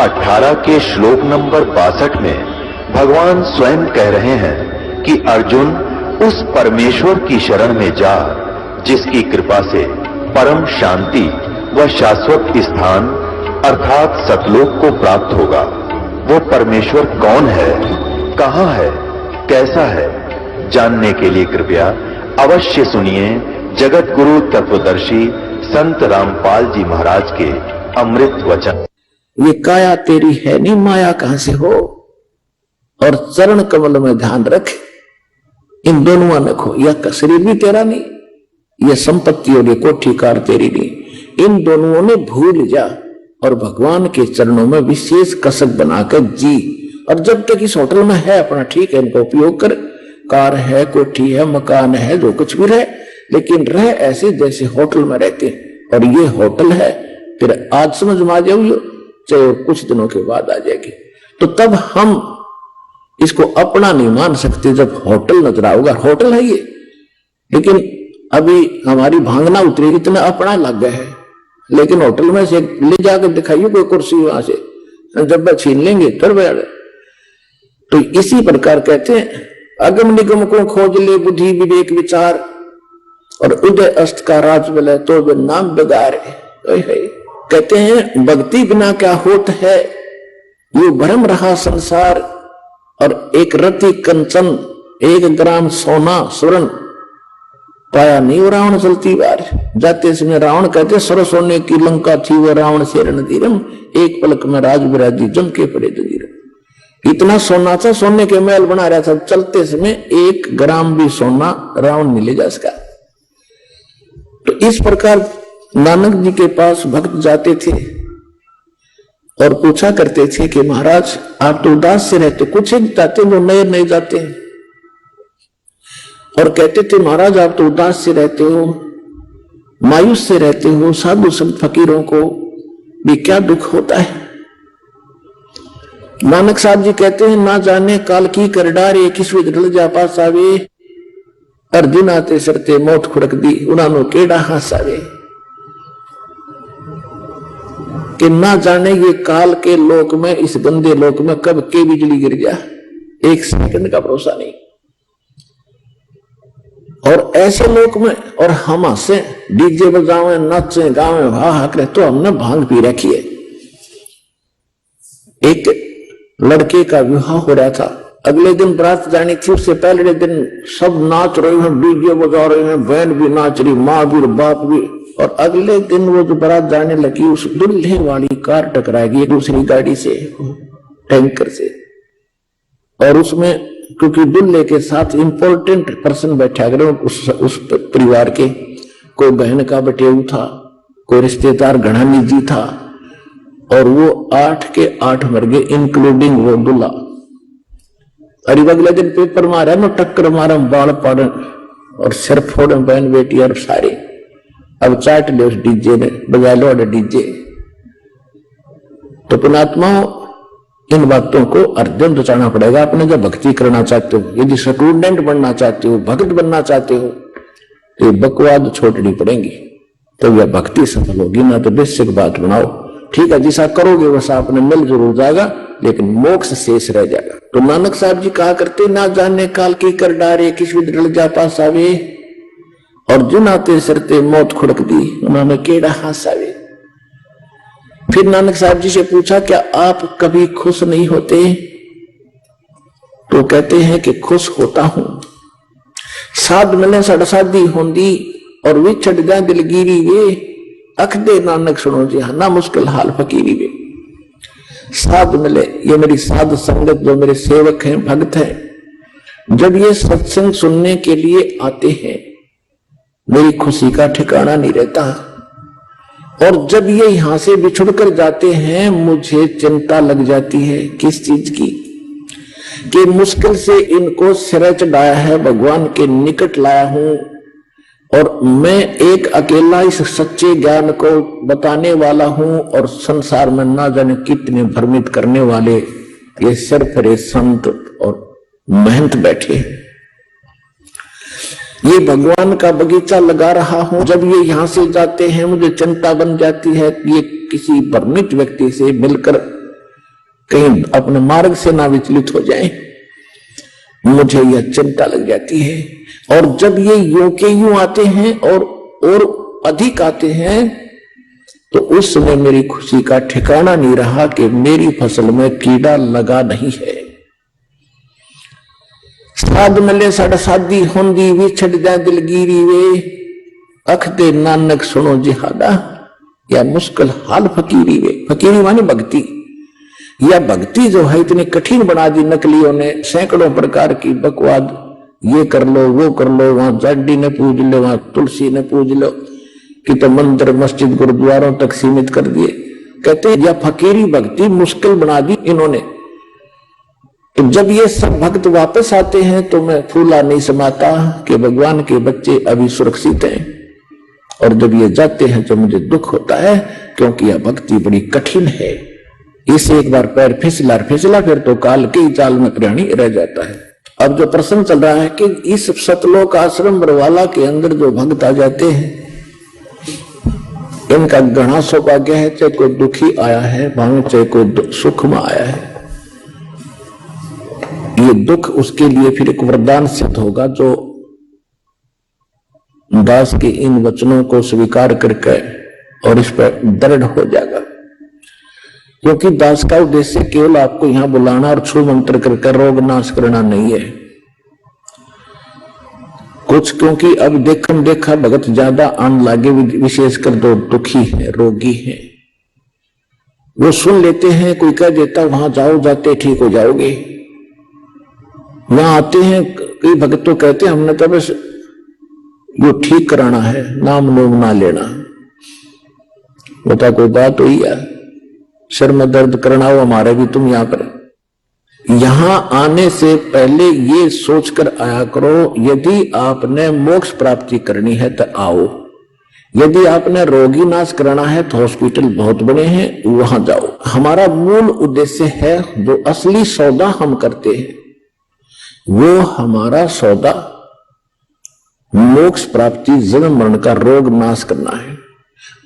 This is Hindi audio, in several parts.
18 के श्लोक नंबर 62 में भगवान स्वयं कह रहे हैं कि अर्जुन उस परमेश्वर की शरण में जा जिसकी कृपा से परम शांति व शाश्वत स्थान अर्थात सतलोक को प्राप्त होगा। वो परमेश्वर कौन है, कहां है, कैसा है, जानने के लिए कृपया अवश्य सुनिए जगत गुरु तत्वदर्शी संत रामपाल जी महाराज के अमृत वचन। ये काया तेरी है नहीं, माया कहां से हो, और चरण कमल में ध्यान रख, इन दोनों में खो। यह शरीर भी तेरा नहीं, यह संपत्ति और ये कोठी कार तेरी नहीं, इन दोनों ने भूल जा और भगवान के चरणों में विशेष कसक बनाकर जी। और जब तक इस होटल में है अपना ठीक है, इनका उपयोग कर, कार है, कोठी है, मकान है, जो कुछ भी रहे, लेकिन रह ऐसे जैसे होटल में रहते हैं। और ये होटल है, फिर आज समझ में आ जाओ, चाहे कुछ दिनों के बाद आ जाएगी। तो तब हम इसको अपना नहीं मान सकते जब होटल नजर आओगा। होटल है ये, लेकिन अभी हमारी भांगना उतरेगी, इतना अपना लग गया है। लेकिन होटल में से ले जाकर दिखाइए कोई कुर्सी, वहां से जब छीन लेंगे तर बैठ। तो इसी प्रकार कहते हैं अगम निगम को खोज ले बुद्धि विवेक विचार, और उदय अस्त का राज मिले तो वे नाम बेगार है। कहते हैं भक्ति बिना क्या होत है, ये भ्रम रहा संसार, और एक रति कंचन 1 ग्राम सोना स्वर्ण पाया नहीं, वो रावण चलती बार। जाते समय रावण कहते सर सोने की लंका थी, वो रावण से रणधीरम, एक पलक में राज विराजी जम के पड़े जंजीर। इतना सोना था, सोने के महल बना रहा था, चलते समय 1 ग्राम भी सोना रावण नहीं ले जा सका। तो इस प्रकार नानक जी के पास भक्त जाते थे और पूछा करते थे कि महाराज आप तो उदास से रहते, कुछ ही जाते वो नए नए जाते हैं, और कहते थे महाराज आप तो उदास से रहते हो, मायूस से रहते हो, साधु संत फकीरों को भी क्या दुख होता है। नानक साहब जी कहते हैं ना जाने काल की कर डारे, किस विधल जा पास आवे, अर्जुन आते सरते मौत खुड़क दी, उन्होंने केड़ा हास आवे। कि ना जाने ये काल के लोक में, इस गंदे लोक में कब के बिजली गिर गया, 1 सेकंड का भरोसा नहीं। और ऐसे लोक में और हम हंसे, डीजे बजावे, नाचे, गावे, वाह करे, तो हमने भांग पी रखी है। एक लड़के का विवाह हो रहा था, अगले दिन बारात जानी थी, उससे पहले दिन सब नाच रहे हैं, डीजे बजा रहे हैं, बहन भी नाच रही, माँ भी, बाप भी। और अगले दिन वो जो बारात जाने लगी, उस दूल्हे वाली कार टकराएगी दूसरी गाड़ी से, टैंकर से, और उसमें क्योंकि दूल्हे के साथ इंपॉर्टेंट पर्सन बैठा गए उस परिवार के, कोई बहन का बटेऊ था, कोई रिश्तेदार घना निजी था, और वो 8 के 8 मर गए, इंक्लूडिंग वो दूल्हा। अरे अगले दिन पेपर मारा ना, टक्कर मारा, बाल पाड़न और सिर फोड़न बहन बेटी और सारे। अब चाट ले उस डीजे ने, बजा लो डीजे। तो पुणात्माओं इन बातों को अर्जन रचाना पड़ेगा। आपने जब भक्ति करना चाहते हो, यदि स्टूडेंट बनना चाहते हो, भक्त बनना चाहते हो, तो ये बकवाद छोड़नी पड़ेंगी, तो यह भक्ति सफल होगी। ना तो बेसिक बात बनाओ, ठीक है जैसा करोगे वैसा आपने मिल जरूर जाएगा, लेकिन मोक्ष शेष रह जाएगा। तो नानक साहब जी कहा करते ना जाने काल की कर डारे, किस विधल जा पास आवे, और जिन आते सरते मौत खुड़क दी, उन्होंने केड़ा हास आवे। फिर नानक साहब जी से पूछा क्या आप कभी खुश नहीं होते, तो कहते हैं कि खुश होता हूं। साध मिले सड़ साधी होंदी, और विछड़ जा दिलगिरी वे, अख दे नानक सुनो जी ना मुश्किल हाल फकीरी वे। साध मिले, ये मेरी साध संगत, जो मेरे सेवक हैं, भक्त हैं, जब ये सत्संग सुनने के लिए आते हैं, मेरी खुशी का ठिकाना नहीं रहता। और जब ये यहां से बिछुड़ कर जाते हैं, मुझे चिंता लग जाती है। किस चीज की? कि मुश्किल से इनको सिर चढ़ाया है, भगवान के निकट लाया हूं, और मैं एक अकेला इस सच्चे ज्ञान को बताने वाला हूं, और संसार में ना जाने कितने भ्रमित करने वाले ये सरफरे संत और महंत बैठे हैं। ये भगवान का बगीचा लगा रहा हूं, जब ये यहां से जाते हैं मुझे चिंता बन जाती है कि ये किसी भ्रमित व्यक्ति से मिलकर कहीं अपने मार्ग से ना विचलित हो जाएं, मुझे यह चिंता लग जाती है। और जब ये यूं के यूं आते हैं और अधिक आते हैं तो उस समय मेरी खुशी का ठिकाना नहीं रहा कि मेरी फसल में कीड़ा लगा नहीं है। साध मिले सड़ साधी होंदी विछड़ जाए दिलगिरी वे, अख दे नानक सुनो जिहादा या मुश्किल हाल फकीरी वे। फकीरी मानी भक्ति। यह भक्ति जो है इतनी कठिन बना दी नकलियों ने, सैकड़ों प्रकार की बकवाद, ये कर लो वो कर लो, वहां जाडी ने पूज लो, वहां तुलसी ने पूज लो, कि तो मंदिर मस्जिद गुरुद्वारों तक सीमित कर दिए। कहते हैं यह फकीरी भक्ति मुश्किल बना दी इन्होंने। तो जब ये सब भक्त वापस आते हैं तो मैं फूला नहीं समाता कि भगवान के बच्चे अभी सुरक्षित हैं, और जब ये जाते हैं तो मुझे दुख होता है क्योंकि यह भक्ति बड़ी कठिन है। इसे एक बार पैर फिसला फिर तो काल के ही चाल में प्राणी रह जाता है। अब जो प्रश्न चल रहा है कि इस सतलोक आश्रम बरवाला के अंदर जो भक्त आ जाते हैं इनका घना सौभाग्य है, चाहे कोई दुखी आया है भावे चाहे कोई सुख में आया है, ये दुख उसके लिए फिर एक वरदान सिद्ध होगा जो दास के इन वचनों को स्वीकार करके और इस पर दृढ़ हो जाएगा। क्योंकि दास का उद्देश्य केवल आपको यहां बुलाना और छू मंत्र करके रोग नाश करना नहीं है कुछ, क्योंकि अब देखा भगत ज्यादा आन लागे, विशेषकर जो दुखी है रोगी है, वो सुन लेते हैं, कोई कह देता वहां जाओ जाते ठीक हो जाओगे। वहां आते हैं कई भगत तो कहते हैं हमने तो बस जो ठीक कराना है, नाम नोम ना लेना। बता कोई बात हुई है, सिर में दर्द करना हो हमारे भी, तुम यहां पर यहां आने से पहले ये सोचकर आया करो, यदि आपने मोक्ष प्राप्ति करनी है तो आओ, यदि आपने रोगी नाश कराना है तो हॉस्पिटल बहुत बड़े हैं वहां जाओ। हमारा मूल उद्देश्य है जो असली सौदा हम करते हैं वो हमारा सौदा मोक्ष प्राप्ति जन्म मरण का रोग नाश करना है।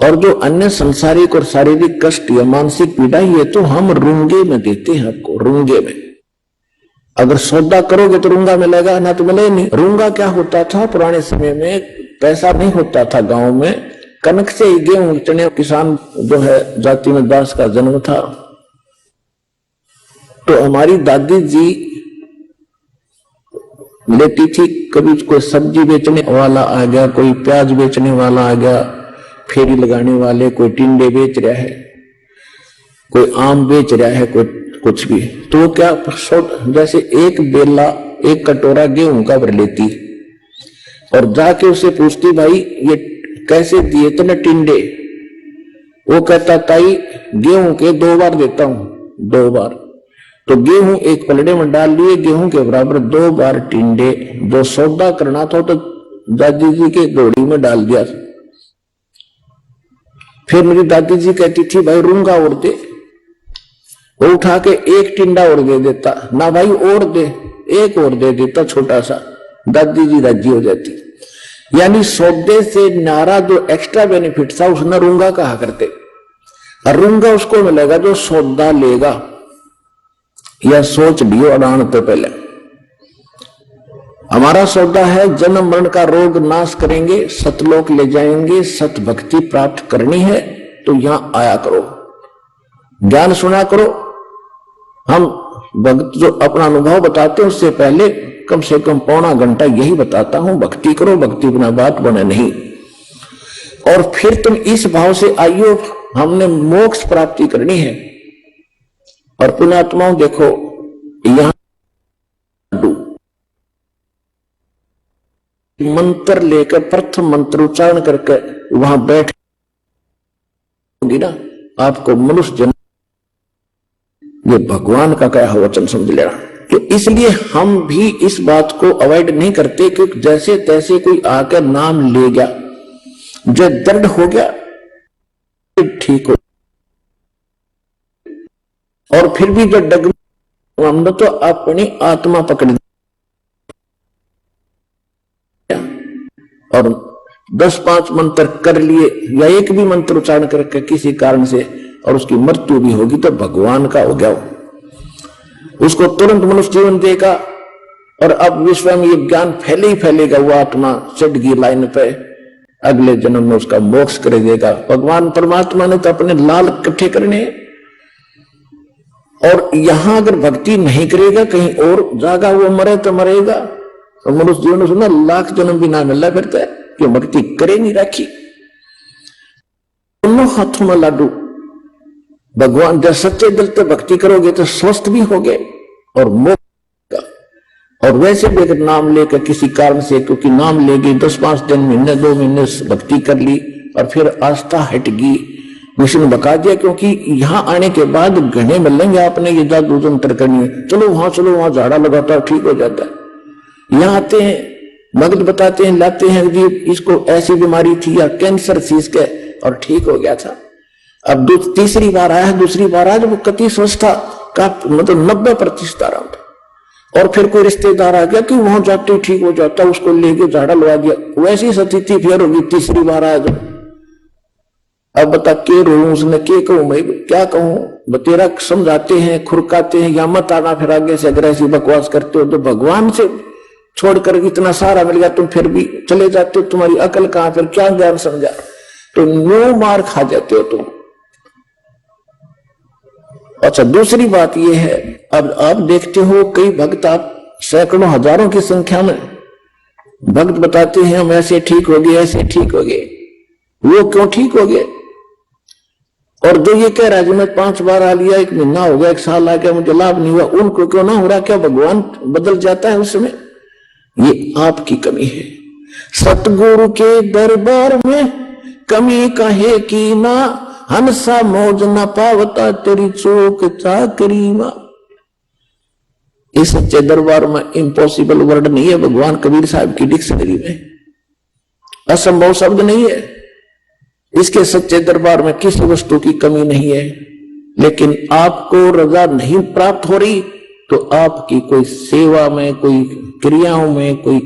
और जो अन्य सांसारिक और शारीरिक कष्ट या मानसिक पीड़ा ये तो हम रूंगे में देते हैं आपको, रूंगे में। अगर सौदा करोगे तो रूंगा मिलेगा, ना तो मिले नहीं। रूंगा क्या होता था पुराने समय में, पैसा नहीं होता था गांव में, कनक से ही गेहूं चने, किसान जो है जाति में दास का जन्म था। तो हमारी दादी जी लेती थी, कभी कोई सब्जी बेचने वाला आ गया, कोई प्याज बेचने वाला आ गया, फेरी लगाने वाले, कोई टिंडे बेच रहा है, कोई आम बेच रहा है, कोई कुछ भी, तो क्या जैसे एक बेला एक कटोरा गेहूं का भर लेती और जाके उसे पूछती भाई ये कैसे दिए तने टिंडे। वो कहता ताई गेहूं के 2 बार देता हूं, 2 बार। तो गेहूं एक पलड़े में डाल लिए, गेहूं के बराबर 2 बार टिंडे। जो सौदा करना था तो दादी जी के घोड़ी में डाल दिया। फिर मेरी दादी जी कहती थी भाई रूंगा और दे, वो उठा के एक टिंडा और दे देता, ना भाई और दे, एक और दे देता छोटा सा, दादी जी राजी हो जाती। यानी सौदे से नारा जो एक्स्ट्रा बेनिफिट था उसने रूंगा कहा करते, और रूंगा उसको मिलेगा जो सौदा लेगा। यह सोच लियो अड़ान तो पहले। हमारा सौदा है जन्म मरण का रोग नाश करेंगे, सतलोक ले जाएंगे, सत भक्ति प्राप्त करनी है तो यहां आया करो, ज्ञान सुना करो। हम भक्त जो अपना अनुभव बताते हैं उससे पहले कम से कम पौना घंटा यही बताता हूं, भक्ति करो, भक्ति बिना बात बने नहीं। और फिर तुम इस भाव से आइयो, हमने मोक्ष प्राप्ति करनी है। और पुण्यात्माओं देखो, यहां मंत्र लेकर प्रथम मंत्र उच्चारण करके वहां बैठ होगी ना, आपको मनुष्य जन्म, ये भगवान का कहा वचन समझ लेना। तो इसलिए हम भी इस बात को अवॉइड नहीं करते कि जैसे तैसे कोई आकर नाम ले गया, जो दर्द हो गया ठीक हो, और फिर भी जो डग हमने तो अपनी आत्मा पकड़ दिया। 10-5 मंत्र कर लिए या एक भी मंत्र उच्चारण करके किसी कारण से और उसकी मृत्यु भी होगी तो भगवान का हो गया वो, उसको तुरंत मनुष्य जीवन देगा और अब विश्व में ये ज्ञान फैले ही फैलेगा। वो आत्मा चढ़ गई लाइन पे, अगले जन्म में उसका मोक्ष कर देगा। भगवान परमात्मा ने तो अपने लाल इकट्ठे करने, और यहां अगर भक्ति नहीं करेगा कहीं और जागा वो मरे तो मरेगा। तो मनुष्य जीवन सुना लाख जन्म भी ना मिलना फिरता है कि भक्ति करे नहीं रखी। दोनों हाथों में लाडू भगवान, जब सच्चे दिल से भक्ति करोगे तो स्वस्थ भी होगे और मोक्ष। और वैसे भी अगर नाम लेकर किसी कारण से, क्योंकि नाम ले गई 10-5 दिन, महीने 2 महीने भक्ति कर ली और फिर आस्था हट गई, मिशन बका दिया, क्योंकि यहां आने के बाद घने मिलेंगे आपने ये जादू तंत्र करनी है, चलो वहां झाड़ा लगाता ठीक हो जाता है। यहाँ आते हैं मगध बताते हैं, लाते हैं जी इसको ऐसी बीमारी थी या कैंसर थी इसके और ठीक हो गया था। अब तीसरी बार आया, दूसरी बार आया, जब वो कति स्वस्थ का मतलब 90% आराम था। और फिर कोई रिश्तेदार आ गया कि वहां जाते ही ठीक हो जाता, उसको लेके झाड़ा लगा दिया, वैसी स्थिति फिर होगी तीसरी बार आया जब। अब बता के रो उसने के कहूं, भाई क्या कहूं, तेरा समझाते हैं खुरकाते हैं या मत आना, फिर आगे से अगर ऐसी बकवास करते हो तो भगवान से छोड़कर इतना सारा मिल गया तुम फिर भी चले जाते हो, तुम्हारी अकल कहां, फिर क्या ज्ञान समझा, तो नो मार खा जाते हो तुम। अच्छा दूसरी बात यह है, अब आप देखते हो कई भक्त, आप सैकड़ों हजारों की संख्या में भक्त बताते हैं हम ऐसे ठीक हो गए, ऐसे ठीक हो गए। वो क्यों ठीक हो गए? और जो ये कह रहा है मैं 5 बार आ लिया, 1 महीना हो गया, 1 साल आ गया, मुझे लाभ नहीं हुआ, उनको क्यों ना हो रहा? क्या भगवान बदल जाता है उसमें? ये आपकी कमी है। सतगुरु के दरबार में कमी कहे की ना, हंसा मौज न पावता तेरी चोक चाकरी मां। इस सच्चे दरबार में इम्पॉसिबल वर्ड नहीं है भगवान कबीर साहब की डिक्शनरी में, असंभव शब्द नहीं है। इसके सच्चे दरबार में किसी वस्तु की कमी नहीं है। लेकिन आपको रजा नहीं प्राप्त हो रही तो आपकी कोई सेवा में, कोई क्रियाओं में, कोई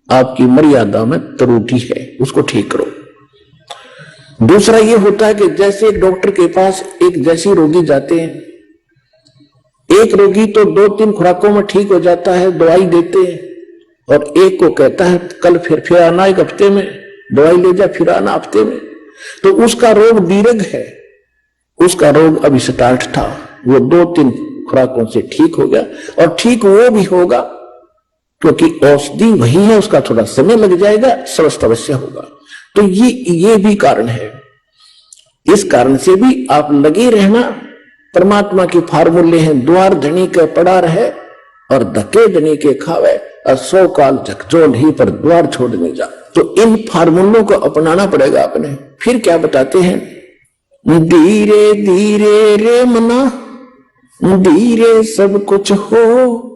आपकी मर्यादा में त्रुटि है, उसको ठीक करो। दूसरा ये होता है कि जैसे एक डॉक्टर के पास एक जैसी रोगी जाते हैं, एक रोगी तो 2-3 खुराकों में ठीक हो जाता है, दवाई देते हैं, और एक को कहता है कल फिर आना 1 हफ्ते में, दवाई ले जा फिर आना हफ्ते में, तो उसका रोग दीर्घ है, उसका रोग अभी स्टार्ट था, वो 2-3 खुराकों से ठीक हो गया, और ठीक वो भी होगा क्योंकि औषधि वही है, उसका थोड़ा समय लग जाएगा, स्वस्थ अवश्य होगा। तो ये भी कारण है। इस कारण से भी आप लगे रहना, परमात्मा के फार्मूले हैं, द्वार धनी के पड़ा रहे और धके धनी के खावे, और 100 काल झकझोल ही पर द्वार छोड़ नहीं जा। तो इन फार्मूलों को अपनाना पड़ेगा अपने। फिर क्या बताते हैं, धीरे धीरे रे मना, धीरे सब कुछ हो,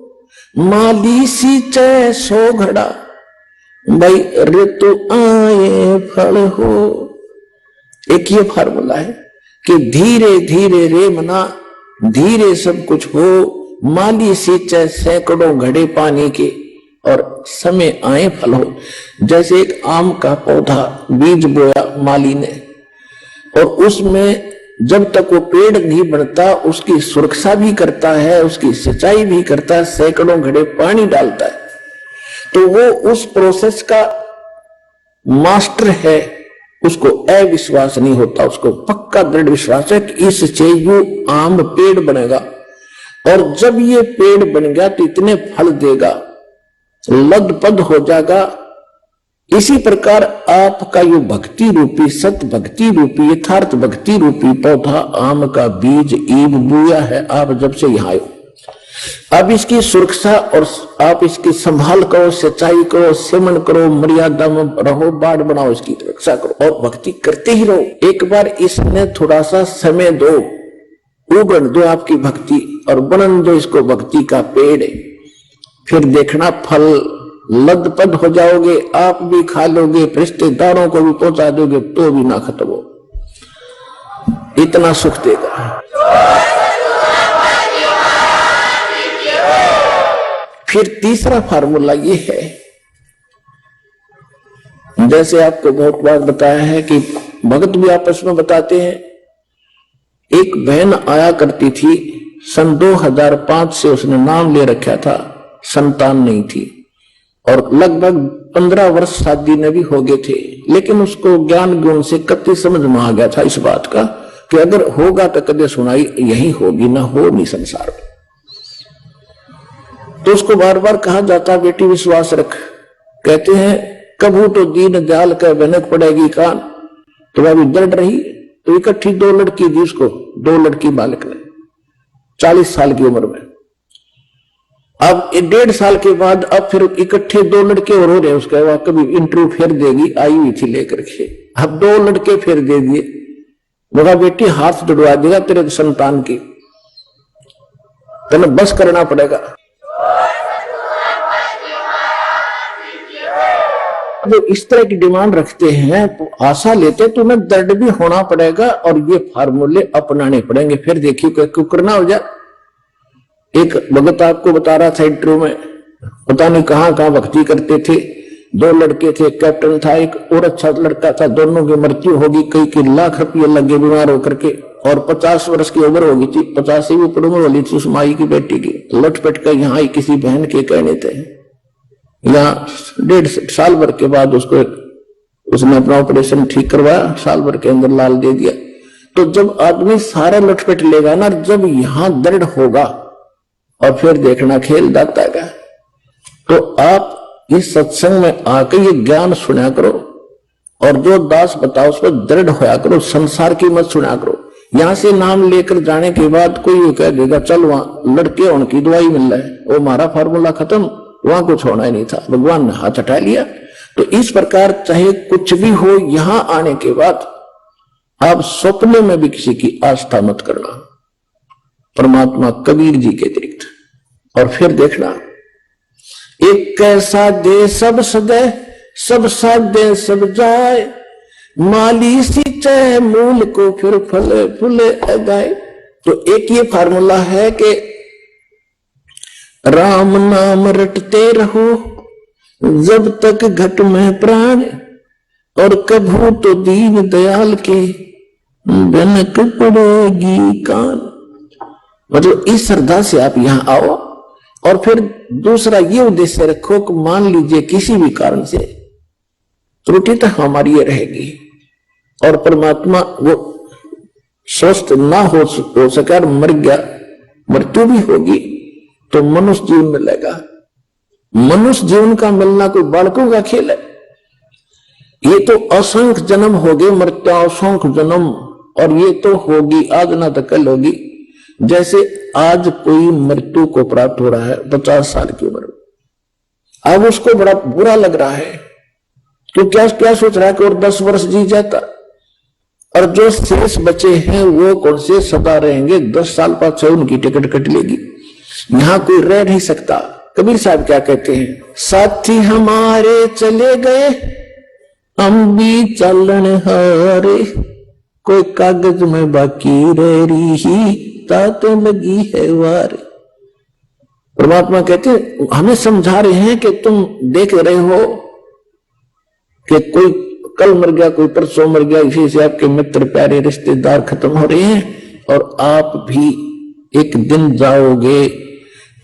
माली सींचे 100 घड़ा, भाई ऋतु आए फल हो। एक ये फार्मूला है कि धीरे धीरे रे मना, धीरे सब कुछ हो, माली सींचे सैकड़ों घड़े पानी के, और समय आए फल हो। जैसे एक आम का पौधा बीज बोया माली ने, और उसमें जब तक वो पेड़ नहीं बनता उसकी सुरक्षा भी करता है, उसकी सिंचाई भी करता है, सैकड़ों घड़े पानी डालता है, तो वो उस प्रोसेस का मास्टर है। उसको अविश्वास नहीं होता, उसको पक्का दृढ़ विश्वास है कि इससे ये आम पेड़ बनेगा, और जब ये पेड़ बन गया तो इतने फल देगा, लदपद हो जाएगा। इसी प्रकार आपका ये भक्ति रूपी, सत भक्ति रूपी, यथार्थ भक्ति रूपी पौधा आम का बीज ईब बुया है। आप जब से यहां आए, अब इसकी सुरक्षा और आप इसकी संभाल करो, सिंचाई करो, सेवन करो, मर्यादा में रहो, बाढ़ बनाओ, इसकी रक्षा करो और भक्ति करते ही रहो। एक बार इसने थोड़ा सा समय दो, उगन दो आपकी भक्ति, और बनन दो इसको भक्ति का पेड़। फिर देखना फल लदपद हो जाओगे, आप भी खा लोगे, रिश्तेदारों को भी पहुंचा दोगे, तो भी ना खत्म हो, इतना सुख देगा। फिर तीसरा फार्मूला ये है जैसे आपको बहुत बार बताया है कि भगत भी आपस में बताते हैं, एक बहन आया करती थी, सन 2005 से उसने नाम ले रखा था, संतान नहीं थी और लगभग 15 वर्ष शादी में भी हो गए थे, लेकिन उसको ज्ञान गुण से कति समझ में आ गया था इस बात का कि अगर होगा तो कदे सुनाई यही होगी, ना हो नहीं संसार में। तो उसको बार बार कहा जाता बेटी विश्वास रख, कहते हैं कबू तो दीन दयाल का बनक पड़ेगी कान, तो अभी दर्द रही तो इकट्ठी 2 लड़की दी उसको, 2 लड़की बालक ने 40 साल की उम्र में। अब 1.5 साल के बाद अब फिर इकट्ठे 2 लड़के और हो रहे, उसके बाद कभी इंटरव्यू फिर देगी, आई हुई थी लेकर के, अब 2 लड़के फिर दे दिए। बोला बेटी हाथ जुड़वा देगा तेरे संतान की, तेने बस करना पड़ेगा। जो इस तरह की डिमांड रखते हैं तो आशा लेते तुम्हें दर्द भी होना पड़ेगा और ये फार्मूले अपनाने पड़ेंगे, फिर देखिए कुकर ना हो जाए। एक भगत आपको बता रहा था इंटरव्यू में, पता नहीं कहां कहां भक्ति करते थे, 2 लड़के थे, कैप्टन था एक और अच्छा लड़का था, दोनों की मृत्यु होगी, कई लाख रुपये लगे बीमार होकर के, और 50 वर्ष की उम्र होगी थी, 50 से भी ऊपर उम्र होगी थी उस माई की बेटी की। लटपट कर यहाँ किसी बहन के कहने थे, यहाँ 1.5 साल भर के बाद उसने अपना ऑपरेशन ठीक करवाया, साल भर के अंदर लाल दे दिया। तो जब आदमी सारा लटपट लेगा ना, जब यहां दर्द होगा और फिर देखना खेल दाता का। तो आप इस सत्संग में आके ये ज्ञान सुना करो और जो दास बताओ उस पर दृढ़ होया करो, संसार की मत सुना करो। यहां से नाम लेकर जाने के बाद कोई कह देगा चल वहां लड़के होने की दवाई मिल रहा है, वो हमारा फार्मूला खत्म, वहां कुछ होना ही नहीं था, भगवान ने हाथ हटा लिया। तो इस प्रकार चाहे कुछ भी हो, यहां आने के बाद आप स्वप्न में भी किसी की आस्था मत करना, परमात्मा कबीर जी के अतिरिक्त। और फिर देखना, एक कैसा दे सब सदे, सब साथ दे सब जाए, माली सींचे मूल को फिर फले फूले उगाए। तो एक ये फार्मूला है कि राम नाम रटते रहो जब तक घट में प्राण, और कभू तो दीन दयाल के बनक पड़ेगी कान। मतलब इस श्रद्धा से आप यहां आओ और फिर दूसरा ये उद्देश्य रखो कि मान लीजिए किसी भी कारण से त्रुटि तो हमारी ये रहेगी और परमात्मा वो स्वस्थ ना हो सका और मर गया, मृत्यु भी होगी, तो मनुष्य जीवन मिलेगा। मनुष्य जीवन का मिलना कोई बालकों का खेल है। ये तो असंख्य जन्म हो गए, मृत्यु असंख्य जन्म, और ये तो होगी आज ना तो कल होगी। जैसे आज कोई मृत्यु को प्राप्त हो रहा है 50 साल की उम्र में, अब उसको बड़ा बुरा लग रहा है, तो क्या सोच रहा है कि और 10 वर्ष जी जाता, और जो शेष बचे हैं वो कौन से सदा रहेंगे, 10 साल बाद से उनकी टिकट कट लेगी, यहां कोई रह नहीं सकता। कबीर साहब क्या कहते हैं, साथी हमारे चले गए हम भी चलन हारे, कोई कागज में बाकी रह रही ताते लगी है वार। परमात्मा कहते हैं हमें समझा रहे हैं कि तुम देख रहे हो कि कोई कल मर गया, कोई परसों मर गया, इसी से आपके मित्र प्यारे रिश्तेदार खत्म हो रहे हैं और आप भी एक दिन जाओगे।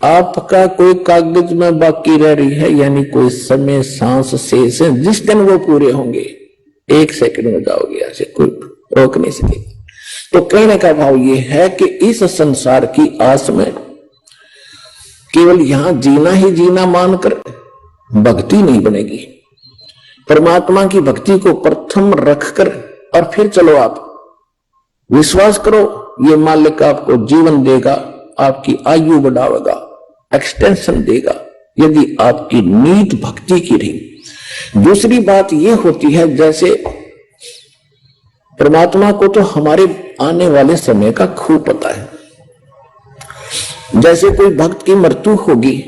आपका कोई कागज में बाकी रह रही है, यानी कोई समय सांस शेष है, जिस दिन वो पूरे होंगे 1 सेकंड में जाओगे, ऐसे कोई रोक नहीं सकेगा। तो कहने का भाव ये है कि इस संसार की आस में केवल यहां जीना ही जीना मानकर भक्ति नहीं बनेगी। परमात्मा की भक्ति को प्रथम रखकर और फिर चलो, आप विश्वास करो ये मालिक आपको जीवन देगा, आपकी आयु बढ़ावेगा, एक्सटेंशन देगा, यदि आपकी नीत भक्ति की रही। दूसरी बात यह होती है, जैसे परमात्मा को तो हमारे आने वाले समय का खूब पता है। जैसे कोई भक्त की मृत्यु होगी,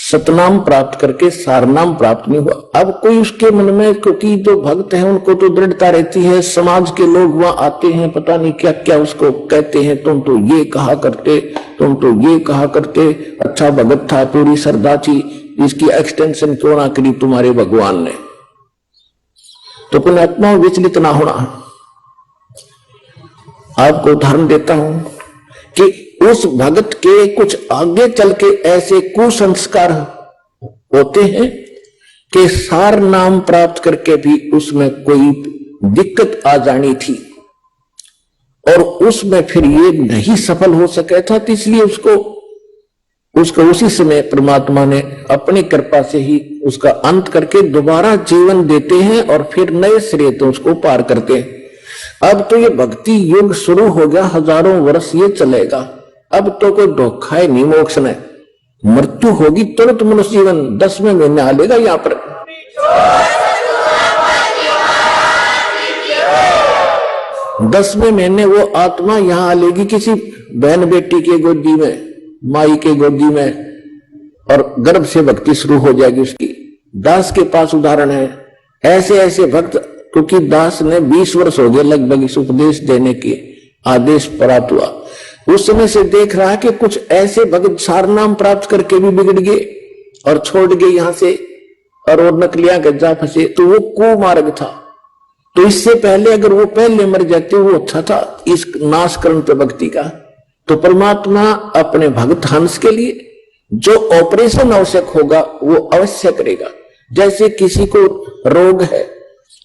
सतनाम प्राप्त करके सारनाम प्राप्त नहीं हुआ, अब कोई उसके मन में, क्योंकि जो भक्त है उनको तो दृढ़ता रहती है, समाज के लोग वहां आते हैं, पता नहीं क्या क्या उसको कहते हैं, तुम तो ये कहा करते, तुम तो ये कहा करते, अच्छा भगत था, पूरी श्रद्धा थी, इसकी एक्सटेंशन क्यों ना करी तुम्हारे भगवान ने। तो पुण्यात्मा विचलित ना होना। आपको उदाहरण देता हूं कि उस भगत के कुछ आगे चल के ऐसे कुसंस्कार होते हैं कि सार नाम प्राप्त करके भी उसमें कोई दिक्कत आ जानी थी और उसमें फिर ये नहीं सफल हो सका था, तो इसलिए उसको उसी समय परमात्मा ने अपनी कृपा से ही उसका अंत करके दोबारा जीवन देते हैं और फिर नए सिरे तो उसको पार करते हैं। अब तो ये भक्ति युग शुरू हो गया, हजारों वर्ष ये चलेगा। अब तो कोई धोखा है नहीं, मोक्ष में मृत्यु होगी तुरंत मनुष्य जीवन 10वें महीने आ लेगा। यहां पर 10वें महीने वो आत्मा यहां आ लेगी किसी बहन बेटी के गोदी में, माई के गोदी में, और गर्भ से भक्ति शुरू हो जाएगी उसकी। दास के पास उदाहरण है, ऐसे ऐसे भक्त, क्योंकि दास ने 20 वर्ष हो गए लगभग इस उपदेश देने के आदेश प्राप्त हुआ। उस समय से देख रहा है कि कुछ ऐसे भक्त सार नाम प्राप्त करके भी बिगड़ गए और छोड़ गए यहां से, और नकलियां गज्जा फंसे। तो वो कुमार्ग था। तो इससे पहले अगर वो पहले मर जाते वो अच्छा था इस नाशकरण पे भक्ति का। तो परमात्मा अपने भक्त हंस के लिए जो ऑपरेशन आवश्यक होगा वो अवश्य करेगा। जैसे किसी को रोग है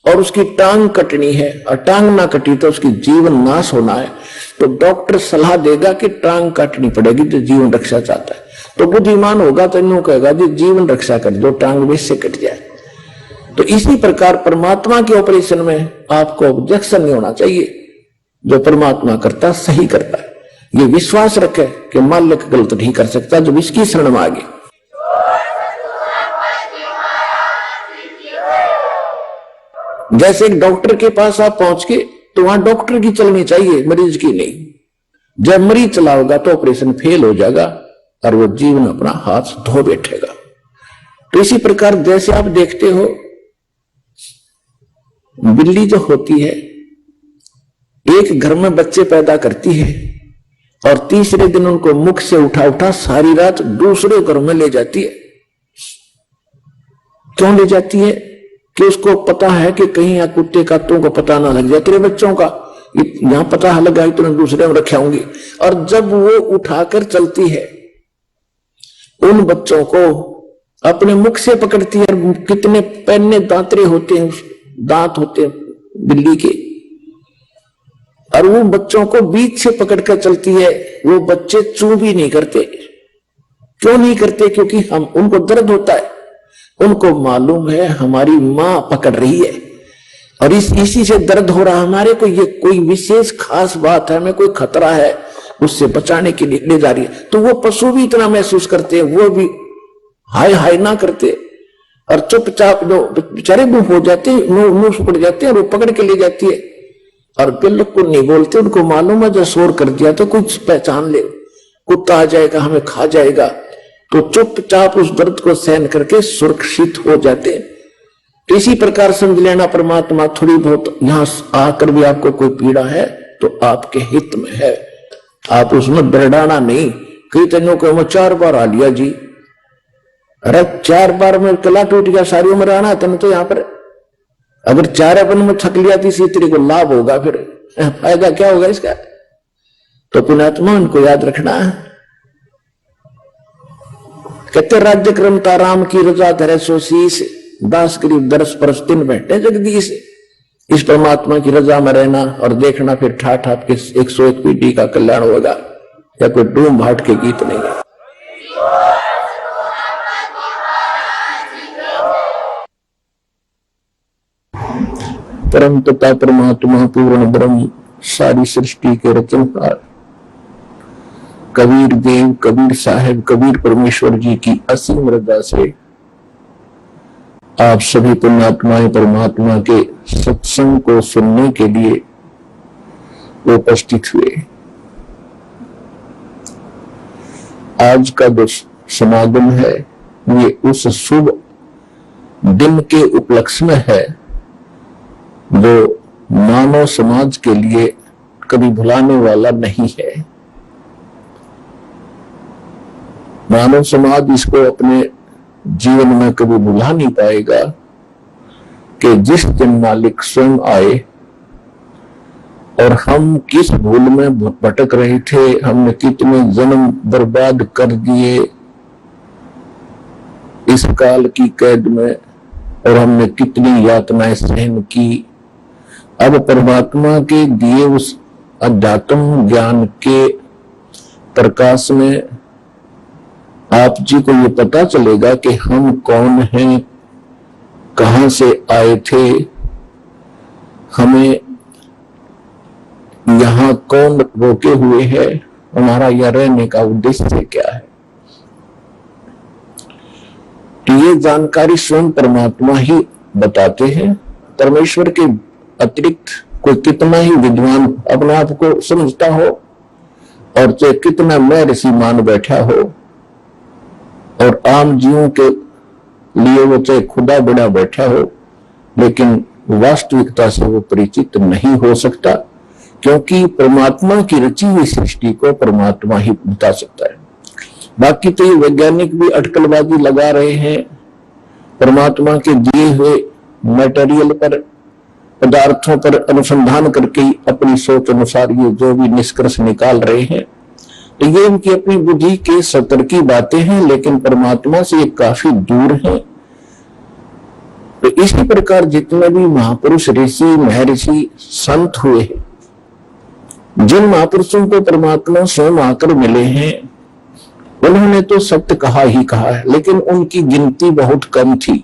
और उसकी टांग कटनी है और टांग ना कटी तो उसकी जीवन नाश होना है, तो डॉक्टर सलाह देगा कि टांग काटनी पड़ेगी जो जीवन रक्षा चाहता है। तो बुद्धिमान होगा तो यूं कहेगा जी जीवन रक्षा कर दो, टांग वैसे कट जाए। तो इसी प्रकार परमात्मा के ऑपरेशन में आपको ऑब्जेक्शन नहीं होना चाहिए। जो परमात्मा करता सही करता है, ये विश्वास रखे कि मालिक गलत नहीं कर सकता जब इसकी शरण में आगे। जैसे एक डॉक्टर के पास आप पहुंच के तो वहां डॉक्टर की चलनी चाहिए, मरीज की नहीं। जब मरीज चला होगा तो ऑपरेशन फेल हो जाएगा और वो जीवन अपना हाथ धो बैठेगा। तो इसी प्रकार जैसे आप देखते हो बिल्ली जो होती है एक घर में बच्चे पैदा करती है और तीसरे दिन उनको मुख से उठा उठा सारी रात दूसरे घर में ले जाती है। क्यों ले जाती है? कि उसको पता है कि कहीं या कुत्ते कातों को पता ना लग जाए तेरे बच्चों का, यहां पता लगा तुरंत दूसरे में रखे होंगे। और जब वो उठाकर चलती है उन बच्चों को अपने मुख से पकड़ती है। कितने पैने दांतरे होते हैं, दांत होते हैं बिल्ली के, और वो बच्चों को बीच से पकड़कर चलती है। वो बच्चे चू भी नहीं करते। क्यों नहीं करते? क्योंकि हम उनको दर्द होता है, उनको मालूम है हमारी मां पकड़ रही है और इसी से दर्द हो रहा हमारे को, ये कोई विशेष खास बात है, हमें कोई खतरा है, उससे बचाने के लिए ले जा रही है। तो वो पशु भी इतना महसूस करते हैं, वो भी हाय हाय ना करते और चुपचाप जो बेचारे मुंह हो जाते हैं, मुंह पकड़ जाते हैं और वो पकड़ के ले जाती है और बिल्कुल नहीं बोलते। उनको मालूम है जो शोर कर दिया तो कुछ पहचान ले, कुत्ता आ जाएगा हमें खा जाएगा, तो चुपचाप उस दर्द को सहन करके सुरक्षित हो जाते हैं। इसी प्रकार समझ लेना परमात्मा थोड़ी बहुत यहां आकर भी आपको कोई पीड़ा है तो आपके हित में है, आप उसमें बरडाना नहीं। कई तनों को मैं 4 बार आ लिया जी, अरे 4 बार में कला टूट गया, सारी उम्र आना तेन तो यहां पर। अगर 4 अपन में थक लिया तीसरी तेरे को लाभ होगा, फिर फायदा क्या होगा इसका? तो पुण्यात्मा उनको याद रखना है। कहते राज्य क्रम ताराम की रजा धरे सो शीस, दास गरीब दरस परस तिन बैठे जगदीश। इस परमात्मा की रजा में रहना और देखना, फिर ठाठ आपके 101 पीढ़ी का कल्याण होगा, या कोई डूम भाट के गीत नहीं है। परम तथा परमात्मा पूर्ण ब्रह्म सारी सृष्टि के रचनहार कबीर देव, कबीर साहब, कबीर परमेश्वर जी की असीम रजा से आप सभी पुण्यात्माएं परमात्मा के सत्संग को सुनने के लिए उपस्थित हुए। आज का जो समागम है ये उस शुभ दिन के उपलक्ष्य में है जो मानव समाज के लिए कभी भुलाने वाला नहीं है। मानव समाज इसको अपने जीवन में कभी भुला नहीं पाएगा, कि जिस दिन मालिक स्वयं आए और हम किस भूल में भटक रहे थे, हमने कितने जन्म बर्बाद कर दिए इस काल की कैद में, और हमने कितनी यातनाएं सहन की। अब परमात्मा के दिए उस अध्यात्म ज्ञान के प्रकाश में आप जी को ये पता चलेगा कि हम कौन हैं, कहां से आए थे, हमें यहां कौन रोके हुए है, हमारा यह रहने का उद्देश्य क्या है। तो ये जानकारी स्वयं परमात्मा ही बताते हैं। परमेश्वर के अतिरिक्त कोई कितना ही विद्वान अपने आप को समझता हो और चाहे कितना मैं ऋषि मान बैठा हो, और आम जीवों के लिए वो चाहे खुदा बड़ा बैठा हो, लेकिन वास्तविकता से वो परिचित नहीं हो सकता, क्योंकि परमात्मा की रची हुई सृष्टि को परमात्मा ही बता सकता है। बाकी तो ये वैज्ञानिक भी अटकलबाजी लगा रहे हैं, परमात्मा के दिए हुए मटेरियल पर, पदार्थों पर अनुसंधान करके अपनी सोच अनुसार ये जो भी निष्कर्ष निकाल रहे हैं, तो ये इनकी अपनी बुद्धि के स्तर की बातें हैं, लेकिन परमात्मा से ये काफी दूर है। तो इसी प्रकार जितने भी महापुरुष, ऋषि, महर्षि, संत हुए हैं, जिन महापुरुषों को परमात्मा स्वयं आकर मिले हैं, उन्होंने तो सत्य कहा ही कहा है, लेकिन उनकी गिनती बहुत कम थी।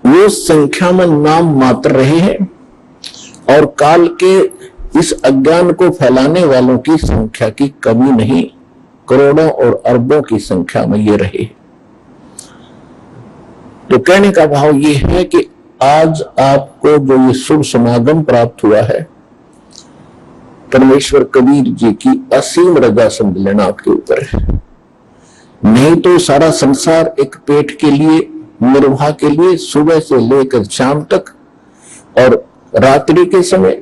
वो संख्या में नाम मात्र रहे हैं, और काल के इस अज्ञान को फैलाने वालों की संख्या की कमी नहीं, करोड़ों और अरबों की संख्या में ये रहे। तो कहने का भाव ये है कि आज आपको जो ये शुभ समागम प्राप्त हुआ है, परमेश्वर कबीर जी की असीम रजा समझ लेना आपके ऊपर है। नहीं तो सारा संसार एक पेट के लिए, निर्वाह के लिए सुबह से लेकर शाम तक और रात्रि के समय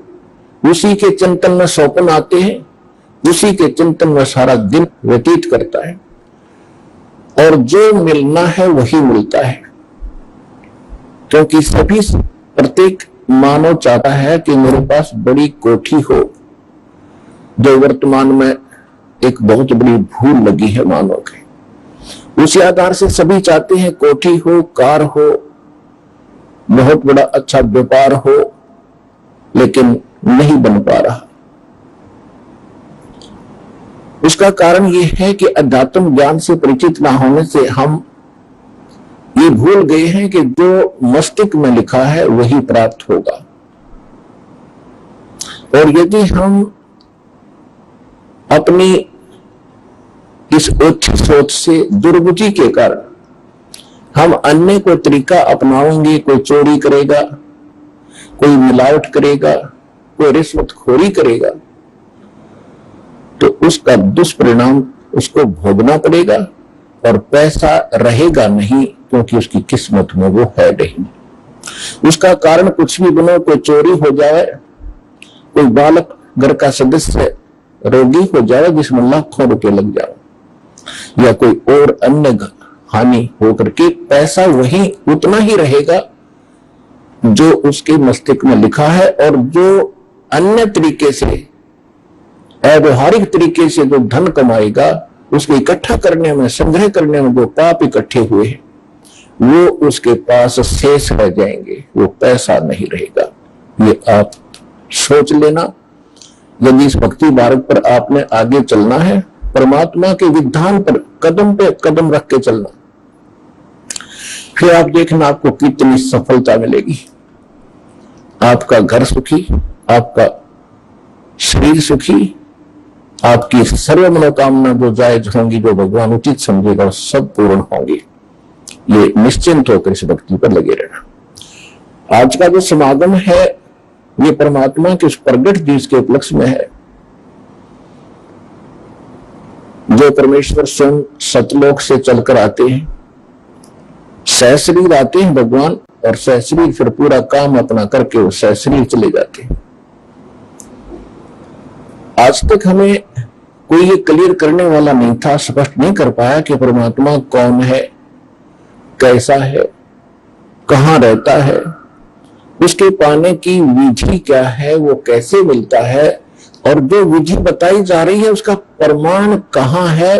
उसी के चिंतन में सौपन आते हैं, उसी के चिंतन में सारा दिन व्यतीत करता है, और जो मिलना है वही मिलता है। क्योंकि सभी, प्रत्येक मानव चाहता है कि मेरे पास बड़ी कोठी हो, जो वर्तमान में एक बहुत बड़ी भूल लगी है मानव के। उसी आधार से सभी चाहते हैं कोठी हो, कार हो, बहुत बड़ा अच्छा व्यापार हो, लेकिन नहीं बन पा रहा। उसका कारण यह है कि अध्यात्म ज्ञान से परिचित ना होने से हम ये भूल गए हैं कि जो मस्तिष्क में लिखा है वही प्राप्त होगा। और यदि हम अपनी इस ओछी सोच से, दुर्बुद्धि के कारण हम अन्य को तरीका अपनाएंगे, कोई चोरी करेगा, कोई मिलावट करेगा, कोई रिश्वतखोरी करेगा, तो उसका दुष्परिणाम उसको भोगना पड़ेगा, और पैसा रहेगा नहीं, क्योंकि उसकी किस्मत में वो है नहीं। उसका कारण कुछ भी बनो, कोई चोरी हो जाए, कोई बालक घर का सदस्य रोगी हो जाए जिसमें लाखों रुपए लग जाए, या कोई और अन्य हानि होकर के पैसा वही उतना ही रहेगा जो उसके मस्तिष्क में लिखा है, और जो अन्य तरीके से, अव्यवहारिक तरीके से जो धन कमाएगा, उसको इकट्ठा करने में, संग्रह करने में जो पाप इकट्ठे हुए हैं, वो उसके पास शेष रह जाएंगे, वो पैसा नहीं रहेगा। ये आप सोच लेना। यदि इस भक्ति मार्ग पर आपने आगे चलना है, परमात्मा के विधान पर कदम पे कदम रख के चलना, फिर आप देखना आपको कितनी सफलता मिलेगी। आपका घर सुखी, आपका शरीर सुखी, आपकी सर्व मनोकामना जो जायज होंगी, जो भगवान उचित समझेगा, वो सब पूर्ण होंगी। ये निश्चिंत होकर इस भक्ति पर लगे रहना। आज का जो समागम है, ये परमात्मा के उस प्रगट दिवस के उपलक्ष्य में है, जो परमेश्वर स्वयं सतलोक से चलकर आते हैं, सहशरीर आते हैं भगवान, और सहशरीर फिर पूरा काम अपना करके वो सहशरीर चले जाते हैं। आज तक हमें कोई ये क्लियर करने वाला नहीं था, स्पष्ट नहीं कर पाया कि परमात्मा कौन है, कैसा है, कहां रहता है, उसके पाने की विधि क्या है, वो कैसे मिलता है, और जो विधि बताई जा रही है उसका प्रमाण कहां है